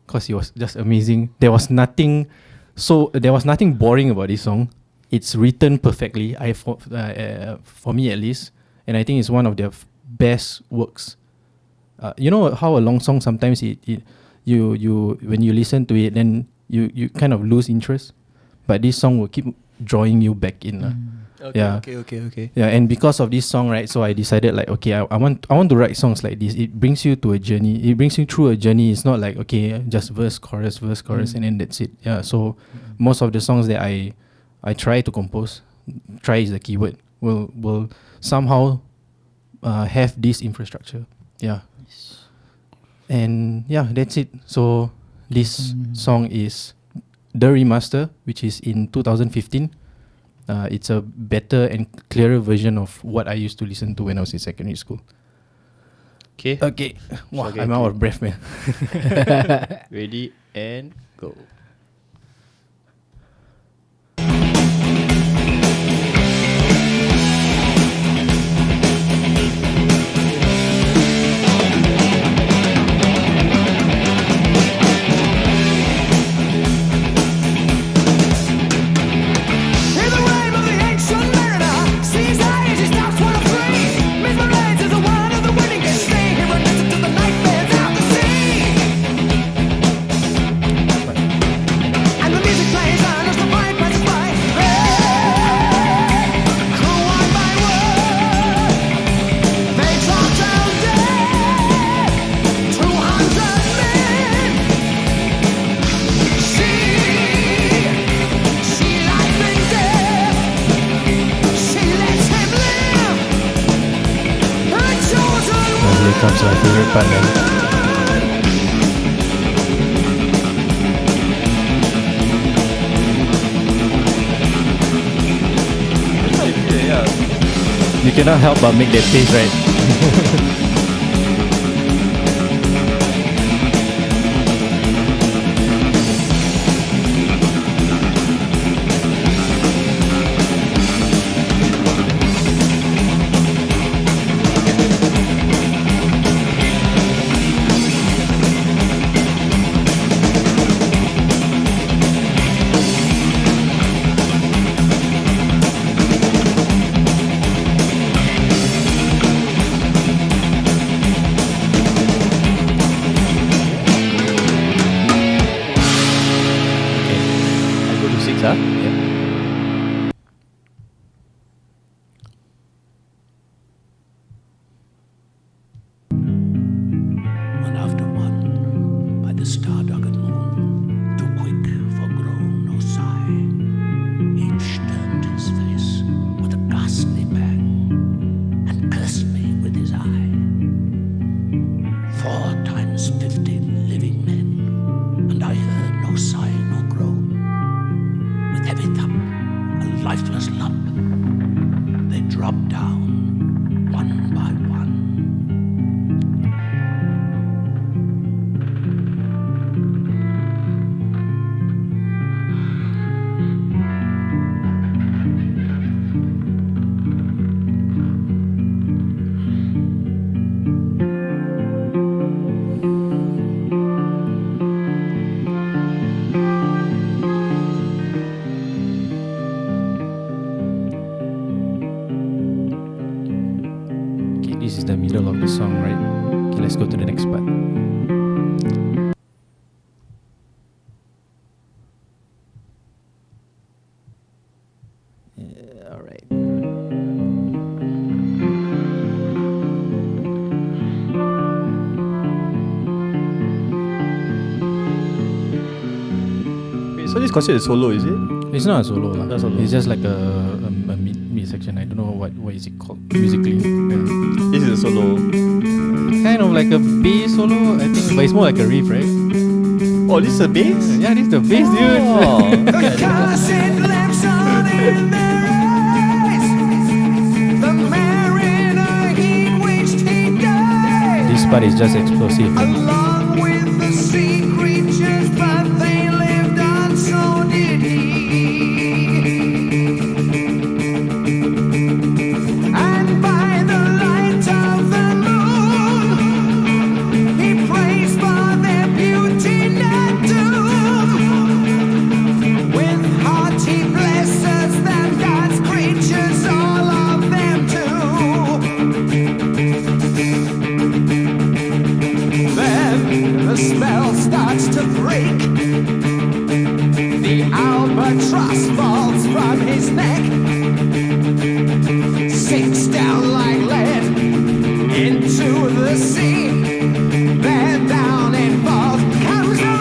because it was just amazing. There was nothing boring about this song. It's written perfectly, for me at least, and I think it's one of their best works. You know how a long song sometimes you when you listen to it, then you kind of lose interest, but this song will keep drawing you back in. Okay. Yeah, and because of this song, right, so I decided like, okay, I want to write songs like this. It brings you to a journey. It brings you through a journey. It's not like, okay, just verse, chorus, and then that's it. Yeah. So most of the songs that I try to compose, try is the keyword, will somehow have this infrastructure. Yeah. And yeah, that's it. So this song is the remaster, which is in 2015. It's a better and clearer version of what I used to listen to when I was in secondary school. Okay. Wow, I'm out of breath, man. Ready and go. Comes my favorite part, man. You cannot help but make that face, right? Every time lifeless lump. They drop down one by one. This is the middle of the song, right? Okay, let's go to the next part. Yeah, all right. Wait, so this considered a solo, is it? It's not a solo, lah. Not solo. It's just like a mid section. I don't know what is it called musically. Yeah. This is a solo. Kind of like a bass solo, I think, but it's more like a riff, right? Oh, this is a bass? Yeah, this is the bass, Oh. dude. This part is just explosive. Along with the sea creatures, but they lived on, so did he. And by the light of the moon, he prays for their beauty not doom. With heart he blesses them, God's creatures, all of them too. The spell starts to break. The albatross falls from his neck, sinks down like lead into the sea. Then down it falls, comes the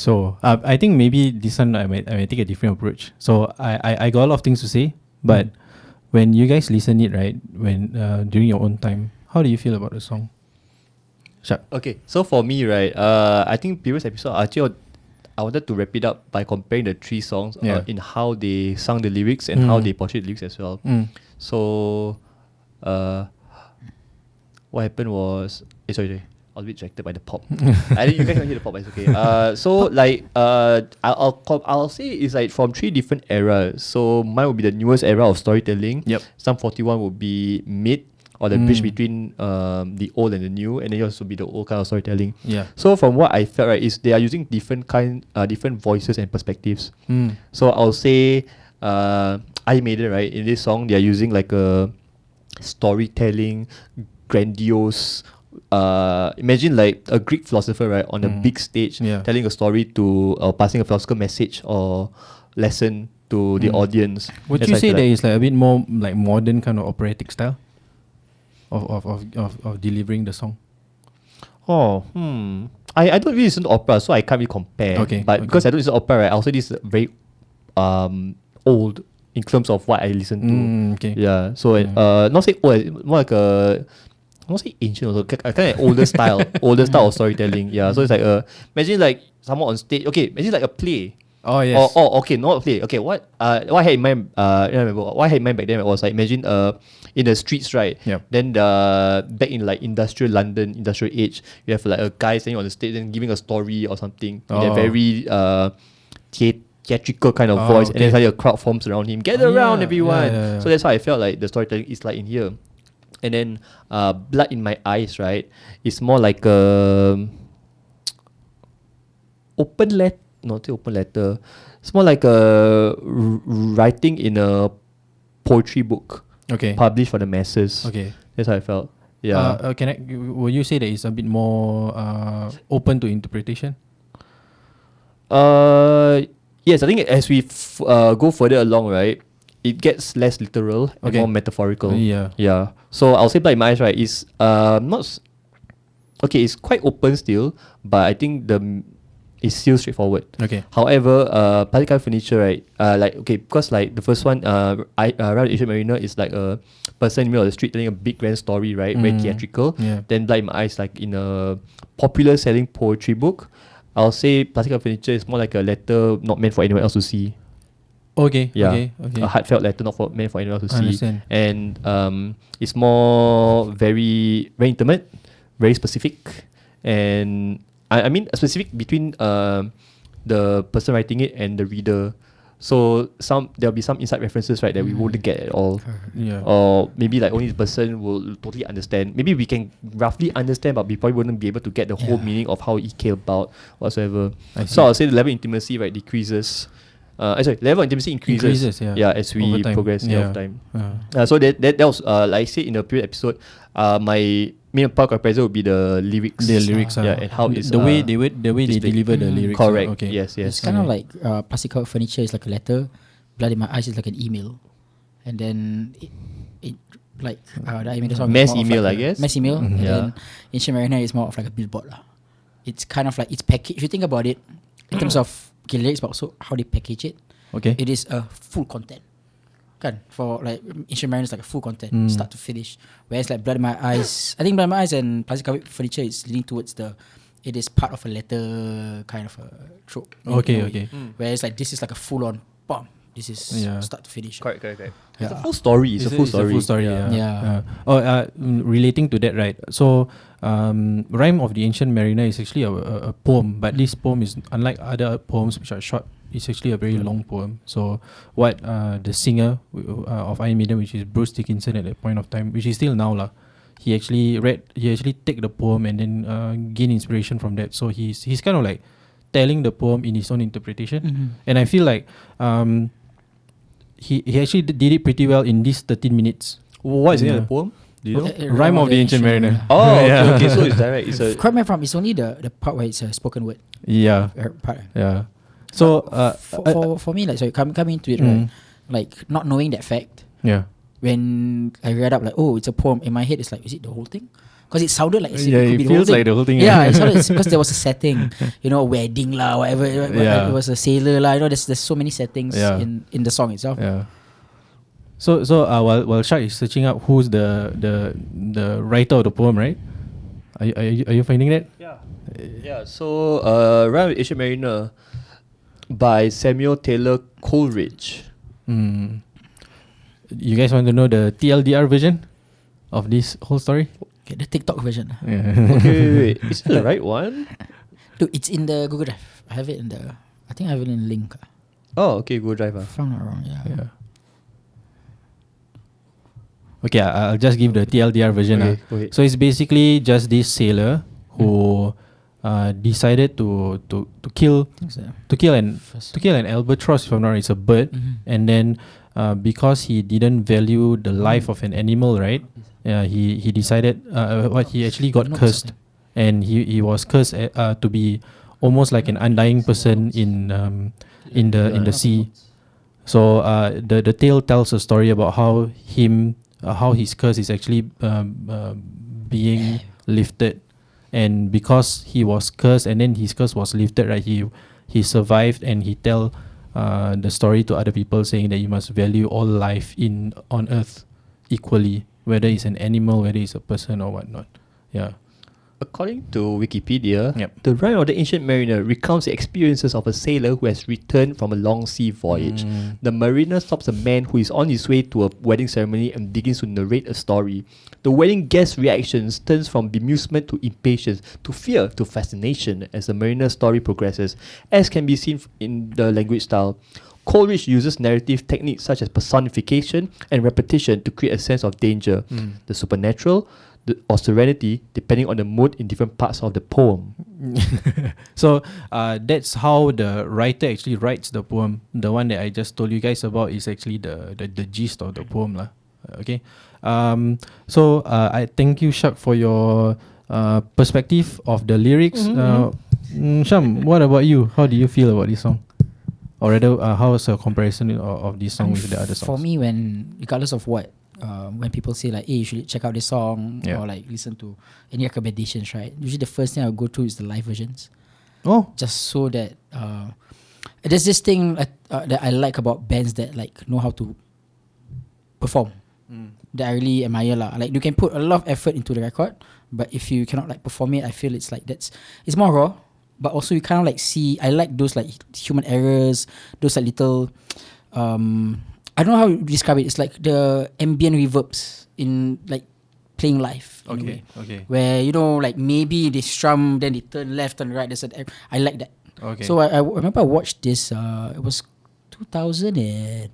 So I think maybe this one I might take a different approach. So I got a lot of things to say, but when you guys listen it, right, when during your own time, how do you feel about the song? Shak. Okay, so for me, right, I think previous episode, actually, I wanted to wrap it up by comparing the three songs in how they sung the lyrics and how they portrayed the lyrics as well. So, what happened was, sorry, I was a bit distracted by the pop. I think you guys can hear the pop, but it's okay. So like, I'll say it's like from three different eras. So mine would be the newest era of storytelling. Yep. Sum 41 would be mid, or the bridge between the old and the new, and then yours would be the old kind of storytelling. Yeah. So from what I felt, right, is they are using different voices and perspectives. So I'll say, I made it right in this song. They are using like a storytelling, grandiose. Imagine like a Greek philosopher, right, on a big stage, telling a story to passing a philosophical message or lesson to the audience. Would That's you how I say feel there like. is like a bit more like modern kind of operatic style of delivering the song? I don't really listen to opera, so I can't really compare. But because I don't listen to opera, right, I'll say this is very old in terms of what I listen to. Okay. Yeah. So not say old, more like a, I won't say ancient also, kind of older style of storytelling. Yeah. So it's like imagine like someone on stage. Okay, imagine like a play. Oh yes. Or okay, not a play. Okay, what I had in mind, I remember what I had in mind back then was like, imagine in the streets, right? Yep. Then back in like industrial London, industrial age, you have like a guy standing on the stage and giving a story or something in a very theatrical kind of voice, and then suddenly a crowd forms around him. Gather around, everyone. Yeah. So that's how I felt like the storytelling is like in here. And then Blood in My Eyes, right? It's more like a open letter. Not open letter. It's more like a writing in a poetry book. Okay. Published for the masses. Okay. That's how I felt. Yeah. Will you say that it's a bit more open to interpretation? Yes, I think as we go further along, right, it gets less literal and more metaphorical. Yeah. Yeah. So I'll say Blind My Eyes, right, is okay, it's quite open still, but I think it's still straightforward. Okay. However, Plastic Covered Furniture, right, because like the first one, Around Asian Mariner is like a person in the middle of the street telling a big grand story, right, very theatrical. Yeah. Then Blind My Eyes, like in a popular selling poetry book. I'll say Plastic Covered Furniture is more like a letter not meant for anyone else to see. Okay. Yeah, Okay. a heartfelt letter not meant for anyone else to see. Understand. And it's more very intimate, very specific, and I mean specific between the person writing it and the reader. So there'll be some inside references, right, that we wouldn't get at all. Yeah. Or maybe like only the person will totally understand. Maybe we can roughly understand, but we probably wouldn't be able to get the whole meaning of how it came about whatsoever. So I'll say the level of intimacy, right, decreases. Level of intimacy increases. As we progress over time. So that was like I said in the previous episode, my main part of present would be the lyrics. And how it's the way they deliver the lyrics. Correct. Okay. Yes. It's kind of like Plastic Covered Furniture is like a letter, Blood in My Eyes is like an email, and then it like the email is more mass of email, like I guess. Mass email, and then Ancient Mariner is more of like a billboard lah. It's kind of like it's packaged. If you think about it, in terms of lyrics, but also how they package it. Okay. It is a full content. For like Ancient Mariner is like a full content, start to finish. Whereas like Blood in My Eyes, I think Blood in My Eyes and Plastic Covered Furniture is leaning towards it is part of a letter kind of a trope. Okay. Whereas like this is like a full on bomb. This is start to finish. Correct. It's a full story. It's a full story. Relating to that, right? So, Rhyme of the Ancient Mariner is actually a poem, but this poem is unlike other poems which are short. It's actually a very long poem. So, what the singer of Iron Maiden, which is Bruce Dickinson at that point of time, which is still now lah, he actually take the poem and then gain inspiration from that. So he's kind of like telling the poem in his own interpretation, and I feel like he actually did it pretty well in these 13 minutes. What is it in the poem? Do you know? Rhyme of the Ancient Mariner. Oh, okay. So it's direct. It's correct me if I'm wrong, it's only the part where it's a spoken word. Yeah. Part. Yeah. So for me, like coming into it, right, like not knowing that fact. Yeah. When I read up, like, oh, it's a poem. In my head, it's like, is it the whole thing? Because it sounded like it feels like the whole thing. Yeah, it sounded because there was a setting, a wedding lah, whatever. It was a sailor lah. There's so many settings in the song itself. Yeah. So while Shak is searching up who's the writer of the poem, right? Are you finding that? Yeah. So Rhyme of the Ancient Mariner by Samuel Taylor Coleridge. You guys want to know the TLDR version of this whole story? Okay, the TikTok version. Yeah. Okay, wait. Is it the right one? Dude, it's in the Google Drive. I think I have it in link. Oh, okay, Google Drive. If I'm not wrong, yeah. Okay, I'll just give the TLDR version. Okay. So it's basically just this sailor who decided to kill an albatross, if I'm not wrong, it's a bird, and then because he didn't value the life of an animal, right? He decided he actually got cursed, and he was cursed to be almost like an undying person in the sea. So the tale tells a story about how his curse is actually being lifted, and because he was cursed and then his curse was lifted, right? He survived, and he tell the story to other people, saying that you must value all life on earth equally, whether it's an animal, whether it's a person or whatnot. Yeah. According to Wikipedia, Yep. the Rhyme of the Ancient Mariner recounts the experiences of a sailor who has returned from a long sea voyage. The mariner stops a man who is on his way to a wedding ceremony and begins to narrate a story. The wedding guest's reactions turns from bemusement to impatience, to fear, to fascination as the mariner's story progresses, as can be seen in the language style. Coleridge uses narrative techniques such as personification and repetition to create a sense of danger, the supernatural, or serenity, depending on the mood in different parts of the poem. So that's how the writer actually writes the poem. The one that I just told you guys about is actually the gist of the poem lah. Okay. So I thank you, Shak, for your perspective of the lyrics. Syam, what about you? How do you feel about this song? Or rather, how is a comparison of this song with the other songs? For me, regardless of what when people say like, hey, you should check out this song Yeah. or like listen to any recommendations, right? Usually the first thing I go to is the live versions. Oh, Just so that there's this thing that I like about bands that like know how to perform. That I really admire lah. Like you can put a lot of effort into the record, but if you cannot like perform it, I feel it's like it's more raw. But also you kind of like see, I like those like human errors, those like little I don't know how to describe it. It's like the ambient reverbs in like playing live. In a way. Okay. Where like maybe they strum, then they turn left and right. I like that. Okay. So I remember I watched this. It was 2000 and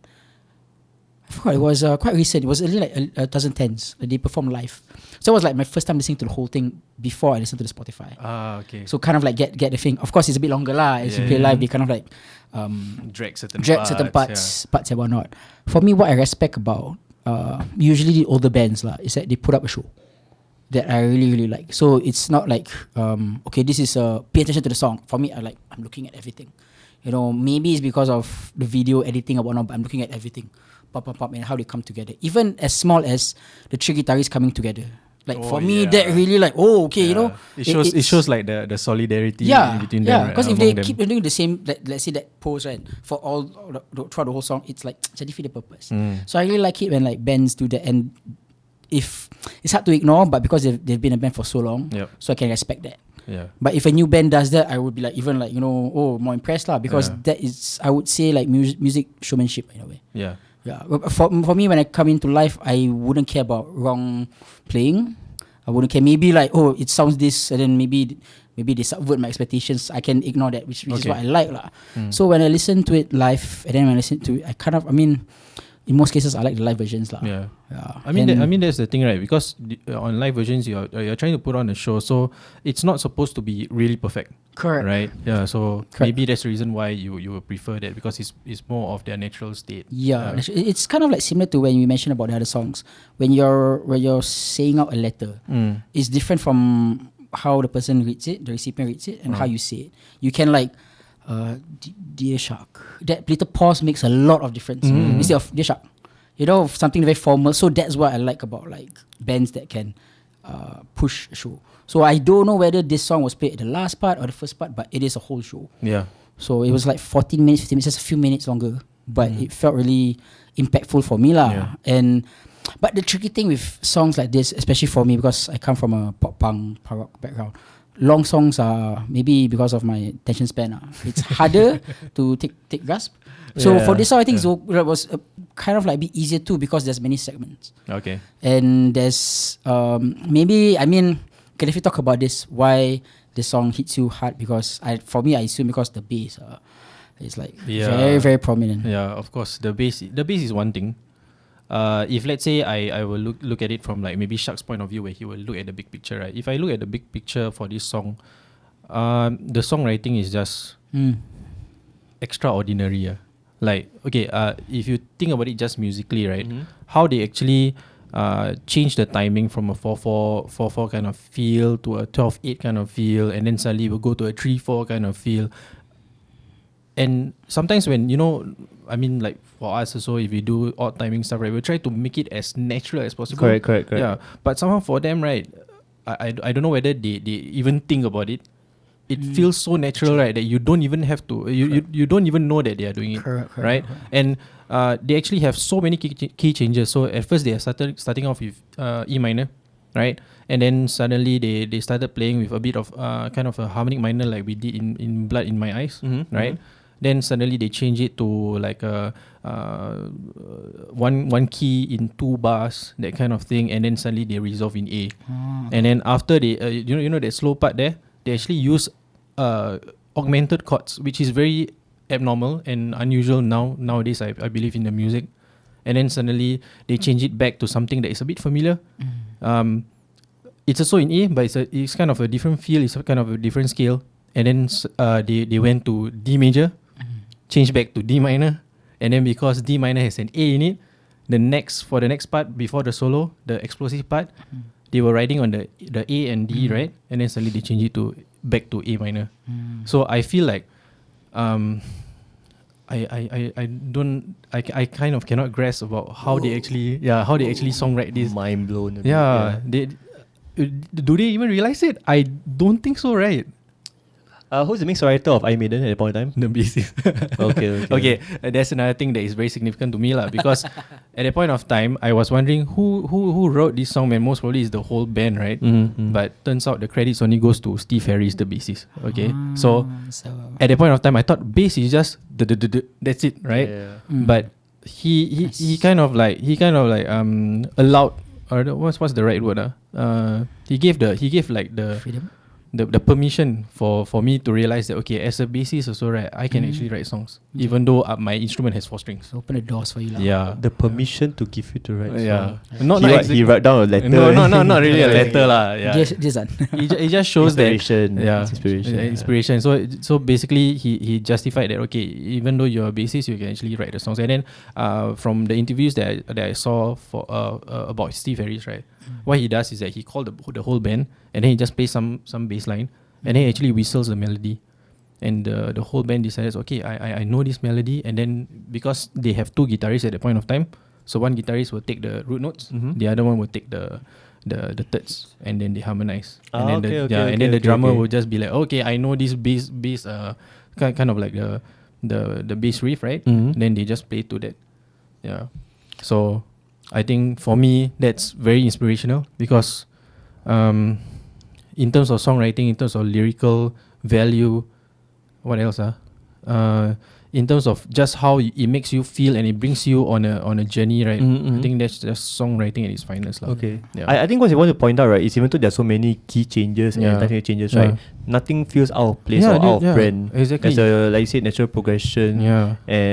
I forgot. It was quite recent. It was early like 2010s. They performed live. So it was like my first time listening to the whole thing before I listened to the Spotify. Okay. So kind of like get the thing. Of course, it's a bit longer lah. As you play live, they kind of like drag certain parts and whatnot. For me, what I respect about usually the older bands lah is that they put up a show that I really really like. So it's not like okay, this is pay attention to the song. For me, I'm looking at everything. Maybe it's because of the video editing or whatnot, but I'm looking at everything. Pop, and how they come together. Even as small as the three guitarists coming together. Like for me, that really like, It shows like the solidarity between them. Yeah, because if they among them. keep doing the same, let's say that pose, right, for all throughout the whole song, it's like to defeat the purpose. So I really like it when like bands do that, and if it's hard to ignore, but because they've been a band for so long, so I can respect that. Yeah. But if a new band does that, I would be like even like more impressed lah, because that is, I would say, like music showmanship in a way. Yeah. Yeah, for me, when I come into live, I wouldn't care about wrong playing. I wouldn't care. Maybe like, it sounds this, and then maybe they subvert my expectations. I can ignore that, which is what I like lah. So when I listen to it live, and then when I listen to it, in most cases, I like the live versions lah. Yeah. Yeah. I mean that's the thing, right? Because on live versions, you're trying to put on a show, so it's not supposed to be really perfect. Correct. Right. Yeah. So maybe that's the reason why you would prefer that, because it's more of their natural state. Yeah, it's kind of like similar to when you mentioned about the other songs. When you're saying out a letter, it's different from how the person reads it, the recipient reads it, and how you say it. You can like, Dear Shak. That little pause makes a lot of difference instead of Dear Shak. Something very formal. So that's what I like about like bands that can push a show. So I don't know whether this song was played at the last part or the first part, but it is a whole show. Yeah. So it was like 14 minutes, 15 minutes, just a few minutes longer. But it felt really impactful for me lah. Yeah. But the tricky thing with songs like this, especially for me, because I come from a pop punk rock background, long songs are, maybe because of my attention span, it's harder to take grasp. So for this song, I think it was kind of like a bit easier too, because there's many segments. Okay. And there's if you talk about this, why the song hits you hard? Because for me, I assume because the bass is like very, very prominent. Yeah, of course. The bass is one thing. If let's say I will look at it from like maybe Shak's point of view, where he will look at the big picture, right? If I look at the big picture for this song, the songwriting is just extraordinary. Like, okay, if you think about it just musically, right? How they actually change the timing from a 4/4 kind of feel to a 12/8 kind of feel, and then suddenly we'll go to a 3/4 kind of feel. And sometimes when, like for us also, if we do odd timing stuff, right, we'll try to make it as natural as possible. Correct. Yeah. But somehow for them, right, I don't know whether they even think about it. It feels so natural, right, that you don't even have to, you don't even know that they are doing it. Correct. Right? And they actually have so many key changes. So at first they are starting off with E minor, right? And then suddenly they started playing with a bit of kind of a harmonic minor, like we did in Blood in My Eyes, right? Then suddenly they change it to like a one key in 2 bars, that kind of thing, and then suddenly they resolve in A. And then after they you know that slow part there, they actually use augmented chords, which is very abnormal and unusual nowadays, I believe, in the music. And then suddenly they change it back to something that is a bit familiar. It's also in A, but it's kind of a different feel, it's kind of a different scale. And then they went to D major, changed back to D minor, and then because D minor has an A in it, for the next part before the solo, the explosive part, they were riding on the A and D, right? And then suddenly they change it back to A minor. So I feel like I kind of cannot grasp about how they actually songwrite this. Mind blown. a bit, They do they even realize it? I don't think so, right? Who's the mix writer of I Maiden at that point in time? The bassist. Okay. That's another thing that is very significant to me lah. Because at that point of time, I was wondering who wrote this song. Man, most probably is the whole band, right? But turns out the credits only goes to Steve Harris, the bassist. Okay, so at that point of time, I thought bass is just that's it, right? Yeah. But he kind of like allowed, or what's the right word? He gave like the Freedom. The permission for me to realize that, okay, as a bassist also, right, I can actually write songs, even though my instrument has 4 strings. Open the doors for you lah. Yeah. The permission to give you to write Yeah. song. He wrote down a letter. No, not really a letter lah. Yeah. Zan. It just shows Inspiration. that. Yeah. It's inspiration. Inspiration. So basically, he justified that, okay, even though you're a bassist, you can actually write the songs. And then from the interviews that I saw for about Steve Harris, right, what he does is that he called the whole band, and then he just plays some bass line, and then he actually whistles the melody, and the whole band decides, okay, I know this melody, and then because they have 2 guitarists at the point of time, so one guitarist will take the root notes, the other one will take the thirds, and then they harmonize, and then the drummer will just be like, okay, I know this bass kind of like the bass riff, right? Then they just play to that. Yeah. So I think for me that's very inspirational, because in terms of songwriting, in terms of lyrical value, what else? In terms of just how it makes you feel and it brings you on a journey, right? I think that's just songwriting at its finest. Okay. Yeah. I think what you want to point out, right, is even though there's so many key changes and technical changes, right, nothing feels out of place or out of brand. Exactly. There's a, like you said, natural progression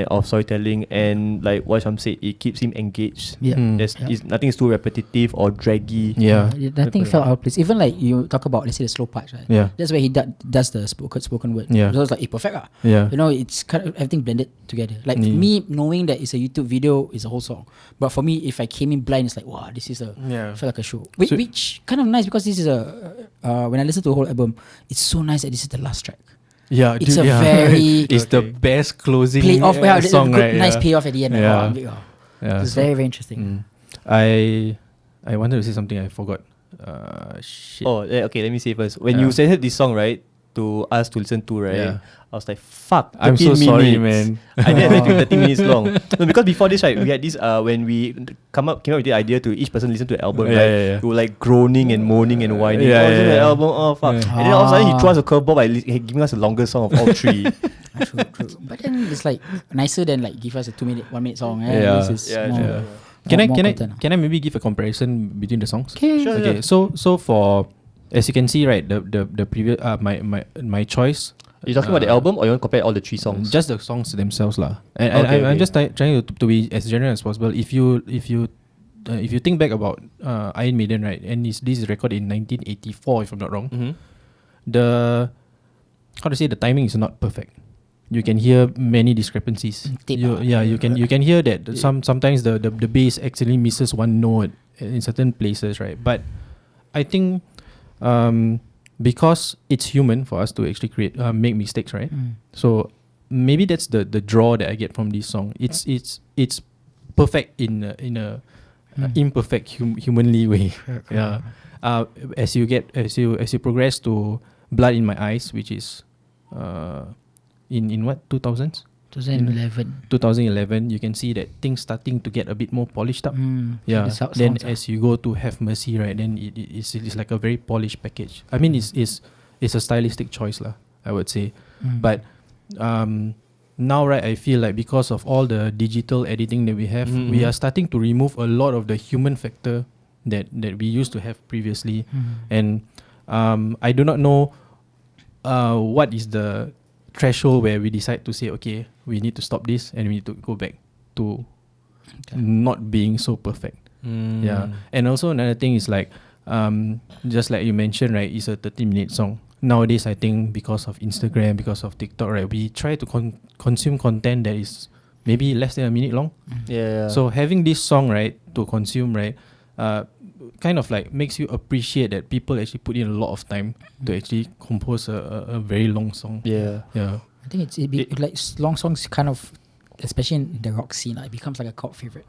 of storytelling, and like what Syam said, it keeps him engaged. Nothing is too repetitive or draggy. Nothing felt out of place. Even like you talk about, let's say, the slow parts, right? That's where he does the spoken word. So it's like perfect. You know, it's kind of everything blended together. Like me knowing that it's a YouTube video is a whole song, but for me, if I came in blind, it's like, wow, this is felt like a show. Which kind of nice, because this is when I listen to the whole album, it's so nice that this is the last track. Yeah, it's very it's the best closing payoff. Song, good, right? Nice payoff at the end. It's so very, very interesting. I wanted to say something, I forgot. Shit. Okay, let me say first. When you said this song, right, to us to listen to, right, I was like, fuck, I'm so sorry, man. I did it 30 minutes long. No, because before this, right, we had this when we came up with the idea to each person listen to the album, right? We were like groaning and moaning and whining. Listen to the album, oh fuck. And then all of a sudden he threw us a curveball by giving us the longest song of all 3. True. But then it's like nicer than like give us a 1 minute song. Can I maybe give a comparison between the songs? Okay. So for, as you can see, right, the previous my choice. Are you talking about the album, or you want to compare all the 3 songs? Just the songs themselves lah. And I'm just trying to be as general as possible. If you think back about Iron Maiden, right, and this is recorded in 1984, if I'm not wrong. The timing is not perfect. You can hear many discrepancies. You can hear that sometimes the bass actually misses one note in certain places, right? But I think because it's human for us to actually make mistakes, right? So maybe that's the draw that I get from this song. It's perfect in a imperfect humanly way. As you progress to Blood in My Eyes, which is in what 2000s? 2011, you can see that things starting to get a bit more polished up. Then as you go to Have Mercy, right, then it's like a very polished package. I mean, it's a stylistic choice lah, I would say. But now, right, I feel like because of all the digital editing that we have, we are starting to remove a lot of the human factor that we used to have previously. And I do not know what is the threshold where we decide to say, okay, we need to stop this and we need to go back to not being so perfect. And also another thing is like, just like you mentioned, right, it's a 30-minute song. Nowadays, I think because of Instagram, because of TikTok, right, we try to consume content that is maybe less than a minute long. So having this song, right, to consume, right, kind of like makes you appreciate that people actually put in a lot of time to actually compose a very long song. I think it's like long songs kind of especially in the rock scene, it becomes like a cult favorite.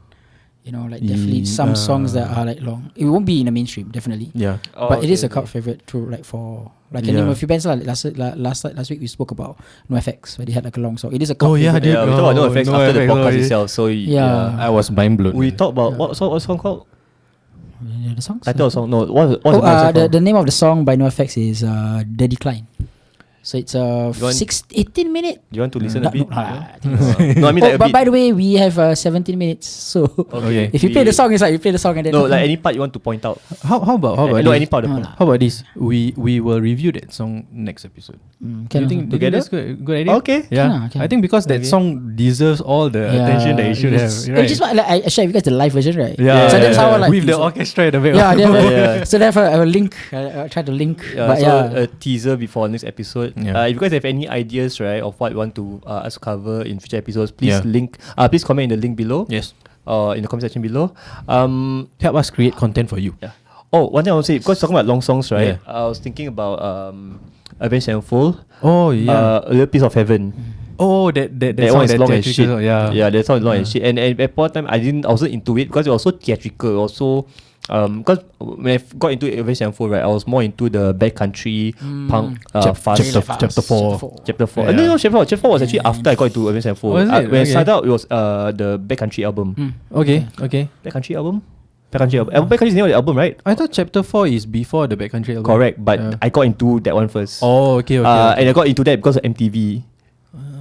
You know, like definitely some songs that are like long. It won't be in the mainstream, definitely. Yeah. But it is a cult favorite too, like for like I name a few bands like last week we spoke about NOFX where they had like a long song. It is a cult favorite. Yeah, we talked about NOFX after the podcast itself. So yeah, I was mind blown. We talked about what song called? The songs? Title song. No, what's the name of the song by NOFX is The Decline. So it's 18 minutes. Do you want to listen a bit? No, I mean like a but bit. by the way, we have 17 minutes. So Okay. if you play the song, it's like you play the song and then No, like any part you want to point out. How about No, this? any part of the How about this? We will review that song next episode. Do you think together? that's good idea? Okay. Yeah. Can. I think because that song deserves all the attention that it should have. Right? Which is what I share with you guys the live version, right? Yeah. So that's how I like with the orchestra in the back. Yeah, yeah. So therefore I will link. I try to link. But a teaser before next episode. Yeah. If you guys have any ideas, right, of what you want to us to cover in future episodes, please Yeah. please comment in the link below. Yes. In the comment section below. Help us create content for you. Yeah. Oh, one thing I want to say, because talking about long songs, right? Yeah. I was thinking about Avenged Sevenfold. Oh yeah. A Little Piece of Heaven. Oh, that one is long as shit. Yeah. That song is long as shit. And at point time, I wasn't into it because it was so theatrical. Also, because when I got into Avenged Sevenfold, right, I was more into the backcountry punk fast. Chapter 4. Chapter 4. Yeah. No, Chapter 4 was actually after I got into Avenged Sevenfold. Was it? When I Okay. started out, it was the backcountry album. Okay. Backcountry album? Backcountry album. Backcountry is the name of the album, right? I thought Chapter 4 is before the Backcountry album. Correct, but I got into that one first. Oh, okay. And I got into that because of MTV.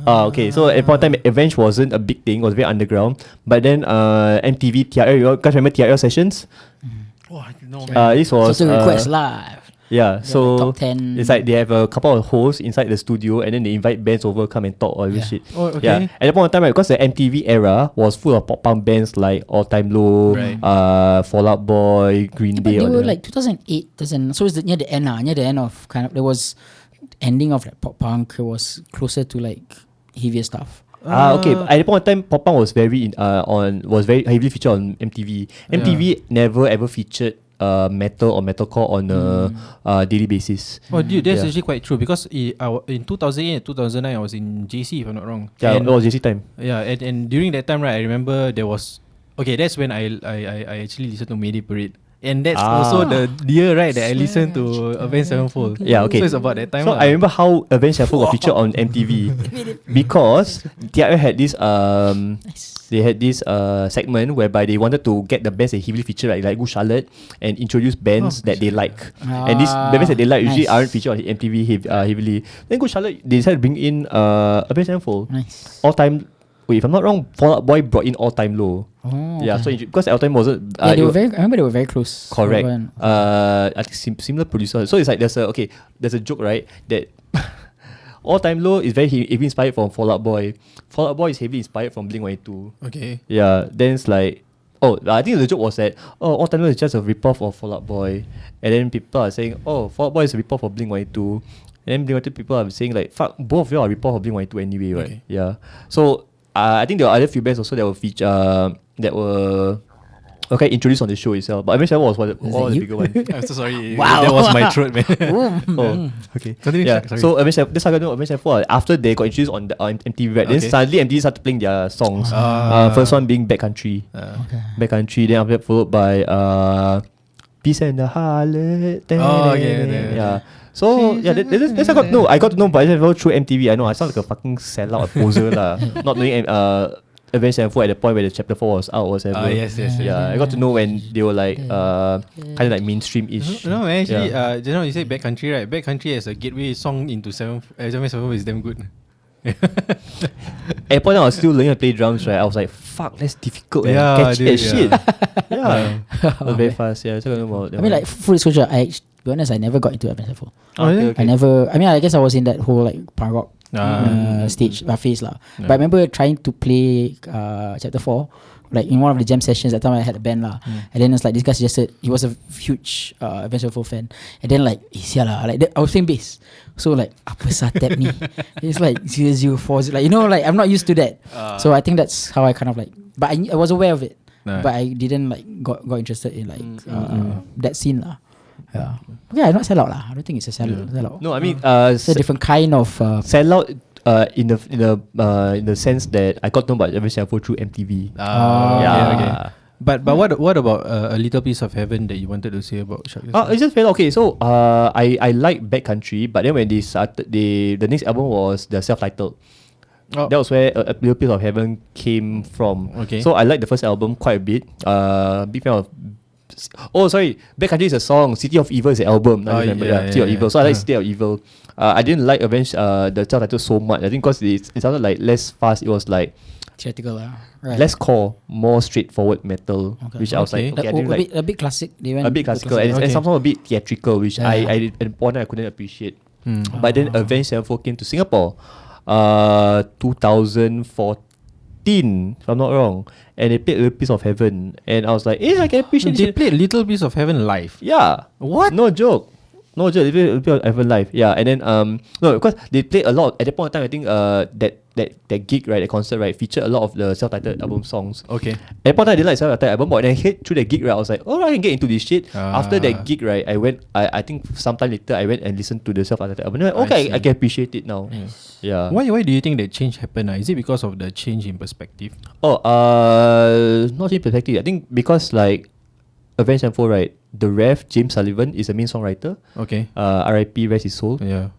Okay, so at point in time, Avenged wasn't a big thing; it was very underground. But then MTV TRL, you guys remember TRL sessions? Oh, I don't know. This was So request live. Yeah, so top 10. it's like they have a couple of hosts inside the studio, and then they invite bands over, come and talk all this shit. Oh, okay. Yeah, at that point in time, right, because the MTV era was full of pop punk bands like All Time Low, Right. Fall Out Boy, Green But Day. they all were that. like 2008, 2000. So it's near the end of kind of there was ending of like pop punk. It was closer to like heavier stuff. Okay. At that point in time, pop punk was very was very heavily featured on MTV. MTV never ever featured metal or metalcore on a daily basis. Oh, dude, that's actually quite true because in 2008 2009 I was in JC, if I'm not wrong. Yeah, And it was JC time. Yeah, and during that time, right, I remember there was that's when I actually listened to Mayday Parade. And that's also the year, right, that I listened to Avenged Sevenfold. Yeah, okay. So it's about that time. So I remember how Avenged Sevenfold got featured on MTV because TRL had this they had this segment whereby they wanted to get the bands that heavily featured, like Good Charlotte, and introduce bands that they like. And these bands that they like usually aren't featured on MTV heavily. Then Good Charlotte, they decided to bring in Avenged Sevenfold. Nice. All Time. Wait, if I'm not wrong, Fall Out Boy brought in All Time Low. Oh, Yeah, okay. so because All Time wasn't. Yeah, they were very. I remember they were very close. Correct. When- I think similar producer. So it's like there's a joke, right, that All Time Low is very heavily inspired from Fall Out Boy. Fall Out Boy is heavily inspired from Blink-182. Okay. Yeah, then it's like, I think the joke was that All Time Low is just a ripoff of Fall Out Boy, and then people are saying, Fall Out Boy is a ripoff of Blink-182, and then Blink-182 people are saying like, fuck, both of you are ripoff of Blink-182 anyway, right? Okay. Yeah. So I think there were other few bands also that were that were introduced on the show itself. But Avenged Sevenfold was all the you? bigger one. I'm so sorry. Wow. That was my throat, man. Okay. Continue, Yeah. Shak, sorry. So Avenged Sevenfold, after they got introduced on the MTV, right? Then Okay. suddenly MTV started playing their songs. First one being Backcountry. Backcountry. Then after that followed by Peace and the Harlot. Oh, okay. Yeah. So that's I got to know Avenged Sevenfold through MTV. I know I sound like a fucking sellout poser lah. Not knowing Avenged Sevenfold at the point where the chapter 4 was out or whatever. Yes. Yeah, I got to know when they were like kind of like mainstream-ish. No, man, actually, just now you say Backcountry, right? Backcountry as a gateway song into Sevenfold is damn good. At the point I was still learning how to play drums, right? I was like, fuck, that's difficult. Yeah, Catchy dude, as shit. Yeah. It was very fast. Yeah, so I don't know about that I mean, one. like full disclosure, to be honest, I never got into Avenged Sevenfold. really? I never. I mean, I guess I was in that whole like punk rock stage phase lah. But I remember trying to play chapter 4, like in one of the jam sessions. That time I had a band lah, and then it's like this guy suggested, he was a huge Avenged Sevenfold fan, and then like I was playing bass, so like apa satep ni? It's like 004, like like I'm not used to that. So I think that's how I kind of like. But I was aware of it, but I didn't like got interested in like that scene lah. Yeah, not sellout lah. I don't think it's a sellout. No, I mean, It's a different kind of. sellout. in the sense that I got to know about Avenged Sevenfold through MTV. Okay. But what about a little piece of heaven that you wanted to say about Shak X Syam? It's just very okay. So I like Backcountry, but then when they started, the next album was the self-titled. That was where a little piece of heaven came from. Okay. So I like the first album quite a bit. Big fan of. Oh, sorry. Backcountry is a song. City of Evil is an album. I remember. City of Evil. So I like City of Evil. I didn't like Avenged the self-titled so much. I think because it sounded like less fast. It was like theatrical, right? less core, more straightforward metal, which I was like, okay, I didn't like. A bit classic. They went a bit classical, and sometimes a bit theatrical, which I at one point I couldn't appreciate. But then Avenged Sevenfold came to Singapore, 2014, if I'm not wrong, and they played a Little Piece of Heaven, and I was like, I can appreciate They it. played Little Piece of Heaven live. Yeah. What? No joke. They played a Little Piece of Heaven live. Yeah, and then no, because they played a lot at that point in time. I think that gig, right, that concert, right, featured a lot of the self-titled album songs. Okay. At that point I didn't like self-titled album, but when I hit through the gig, right, I was like, oh, I can get into this shit. After that gig, right, I think sometime later I went and listened to the self-titled album. And okay, I can appreciate it now. Yeah. Why do you think that change happened? Is it because of the change in perspective? Not change in perspective. I think because like Avenged Sevenfold, right, the ref James Sullivan is the main songwriter. Okay. R.I.P. rest his soul. Yeah.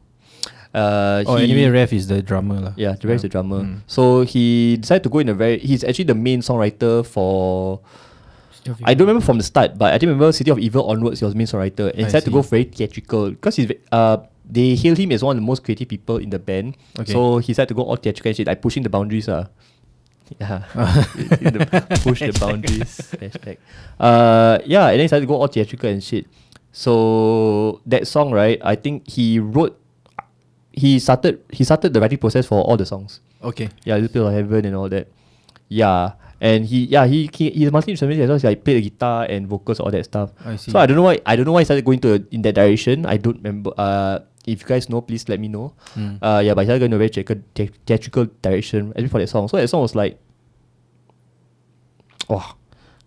Anyway, Ref is the drummer lah. Yeah, the Ref is the drummer. So he decided to go in he's actually the main songwriter for. I don't remember from the start, but I think remember City of Evil onwards he was main songwriter, and he decided to go very theatrical because they hail him as one of the most creative people in the band. Okay. So he decided to go all theatrical and shit, like pushing the boundaries. Yeah. Push the boundaries. Hashtag. And then he decided to go all theatrical and shit. So that song, right, I think he started the writing process for all the songs. Okay. Yeah, Little Piece of Heaven and all that. Yeah. And he's a multi-instrumentalist as well. So I played the guitar and vocals, all that stuff. I see. So I don't know why he started going in that direction. I don't remember. If you guys know, please let me know. But he started going in a very theatrical direction, especially for that song. So that song was like,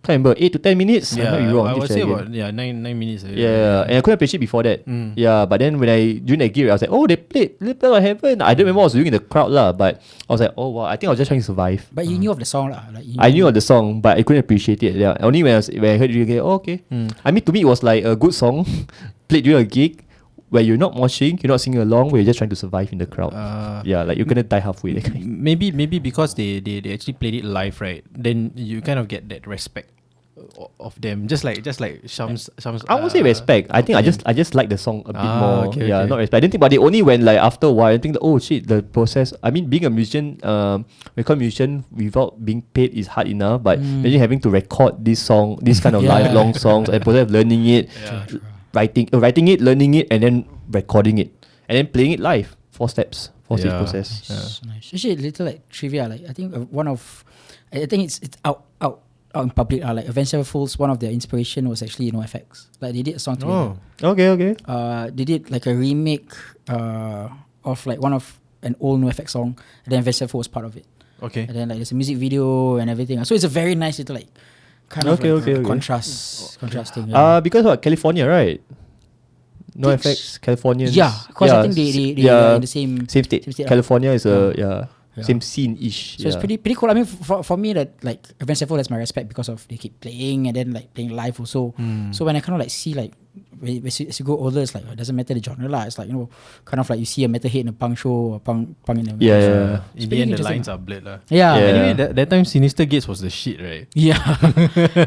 can't remember, 8 to 10 minutes. Yeah, I might be wrong. I would say about 9 minutes. Yeah, and I couldn't appreciate before that. Yeah, but then during that gig, I was like, oh, they played Little Piece of Heaven. I don't remember what I was doing in the crowd lah, but I was like, oh wow, I think I was just trying to survive. But you knew of the song lah. I knew of the song, but I couldn't appreciate it. Yeah, only when I heard it, okay. I mean, to me, it was like a good song played during a gig where you're not moshing, you're not singing along, where you're just trying to survive in the crowd. Like you're gonna die halfway. Maybe because they actually played it live, right? Then you kind of get that respect of them, just like Syam's. I won't say respect. I think I just like the song a bit more. Okay. Not respect. I didn't think about it only when like after a while I think that, oh shit, the process. I mean, being a musician, record musician without being paid is hard enough. But imagine having to record this kind of live long songs, and process of learning it, writing it, learning it, and then recording it, and then playing it live. 4 steps, 4 stage process. Nice. Actually, a little like trivia. Like I think I think it's out in public. Like Avenged Sevenfold's one of their inspiration was actually NOFX. Like they did a song together. Okay. They did like a remake of like an old NOFX song, and then Avenged Sevenfold was part of it. Okay. And then like there's a music video and everything. So it's a very nice little like kind of contrasting. Because what, California, right? NOFX, Californians. Yeah, because I think they are in the same state. California is same scene-ish. So it's pretty cool. I mean, for me, that like Avenged Sevenfold has my respect because of they keep playing and then like playing live also. So when I kind of like see like as you go older, it's like it doesn't matter the genre lah. It's like, you know, kind of like you see a metalhead in a punk show or punk in a show. In the end, the lines are blurred lah. Anyway, that time Sinister Gates was the shit, right? Yeah.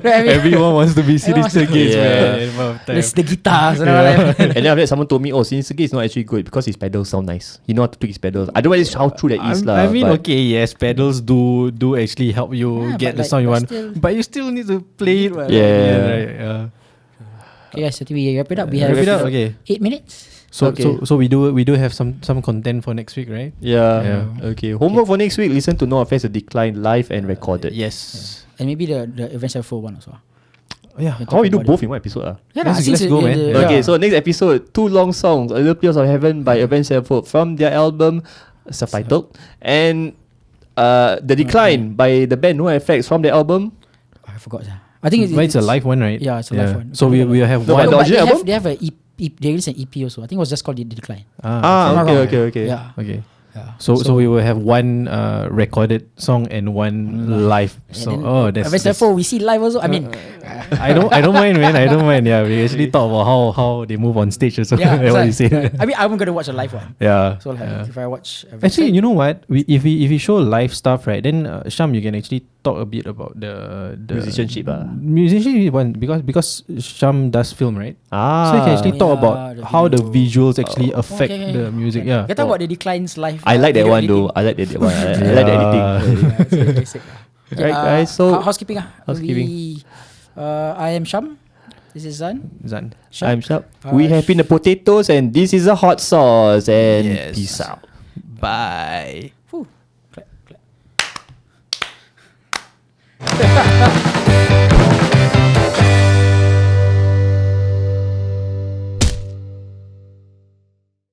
Everyone wants to be Sinister Gates, man. There's the guitars and all that. And then after that, someone told me, Sinister Gates is not actually good because his pedals sound nice. You know how to tweak his pedals. I don't know how true that is lah. I mean, okay, yes, pedals do actually help you get the sound you want, but you still need to play it. Okay, guys, so we wrap it up. We have 8 minutes. So we do have some content for next week, right? Yeah. Okay. Homework for next week: listen to NOFX The Decline live and recorded. Yes. And maybe the Avenged Sevenfold one also. How we do both in one episode? Let's go, man. Okay, so next episode, 2 long songs: A Little Piece of Heaven by Avenged Sevenfold from their album Subtitled, and The Decline by the band NOFX from their album. I forgot. I think it's a live one, right? Yeah, it's a live one. So we have one. But they have a EP. They released an EP also. I think it was just called The Decline. Okay. Yeah. Okay. So we will have one recorded song and one live song. Oh, that's Avenged Sevenfold, we see live also. I mean, I don't mind, man. I don't mind. Yeah, we actually talk about how they move on stage or something. yeah, What you so, say? I mean, I'm gonna watch a live one. Yeah. So like, if I watch, Actually, you know what? If we show live stuff, right? Then Syam, you can actually talk a bit about the Musicianship, musicianship one because Syam does film, right? So you can actually talk about the how the video. visuals actually affect the music. Yeah. Kita talk about the declines live. I like that video one editing. though. I like that one. I like the editing. Yeah, it's very basic. Right, guys, so- housekeeping. Housekeeping. I am Syam. This is Zan. Shak. I'm Shak. We have been the potatoes, and this is a hot sauce. And Yes. peace out. Bye.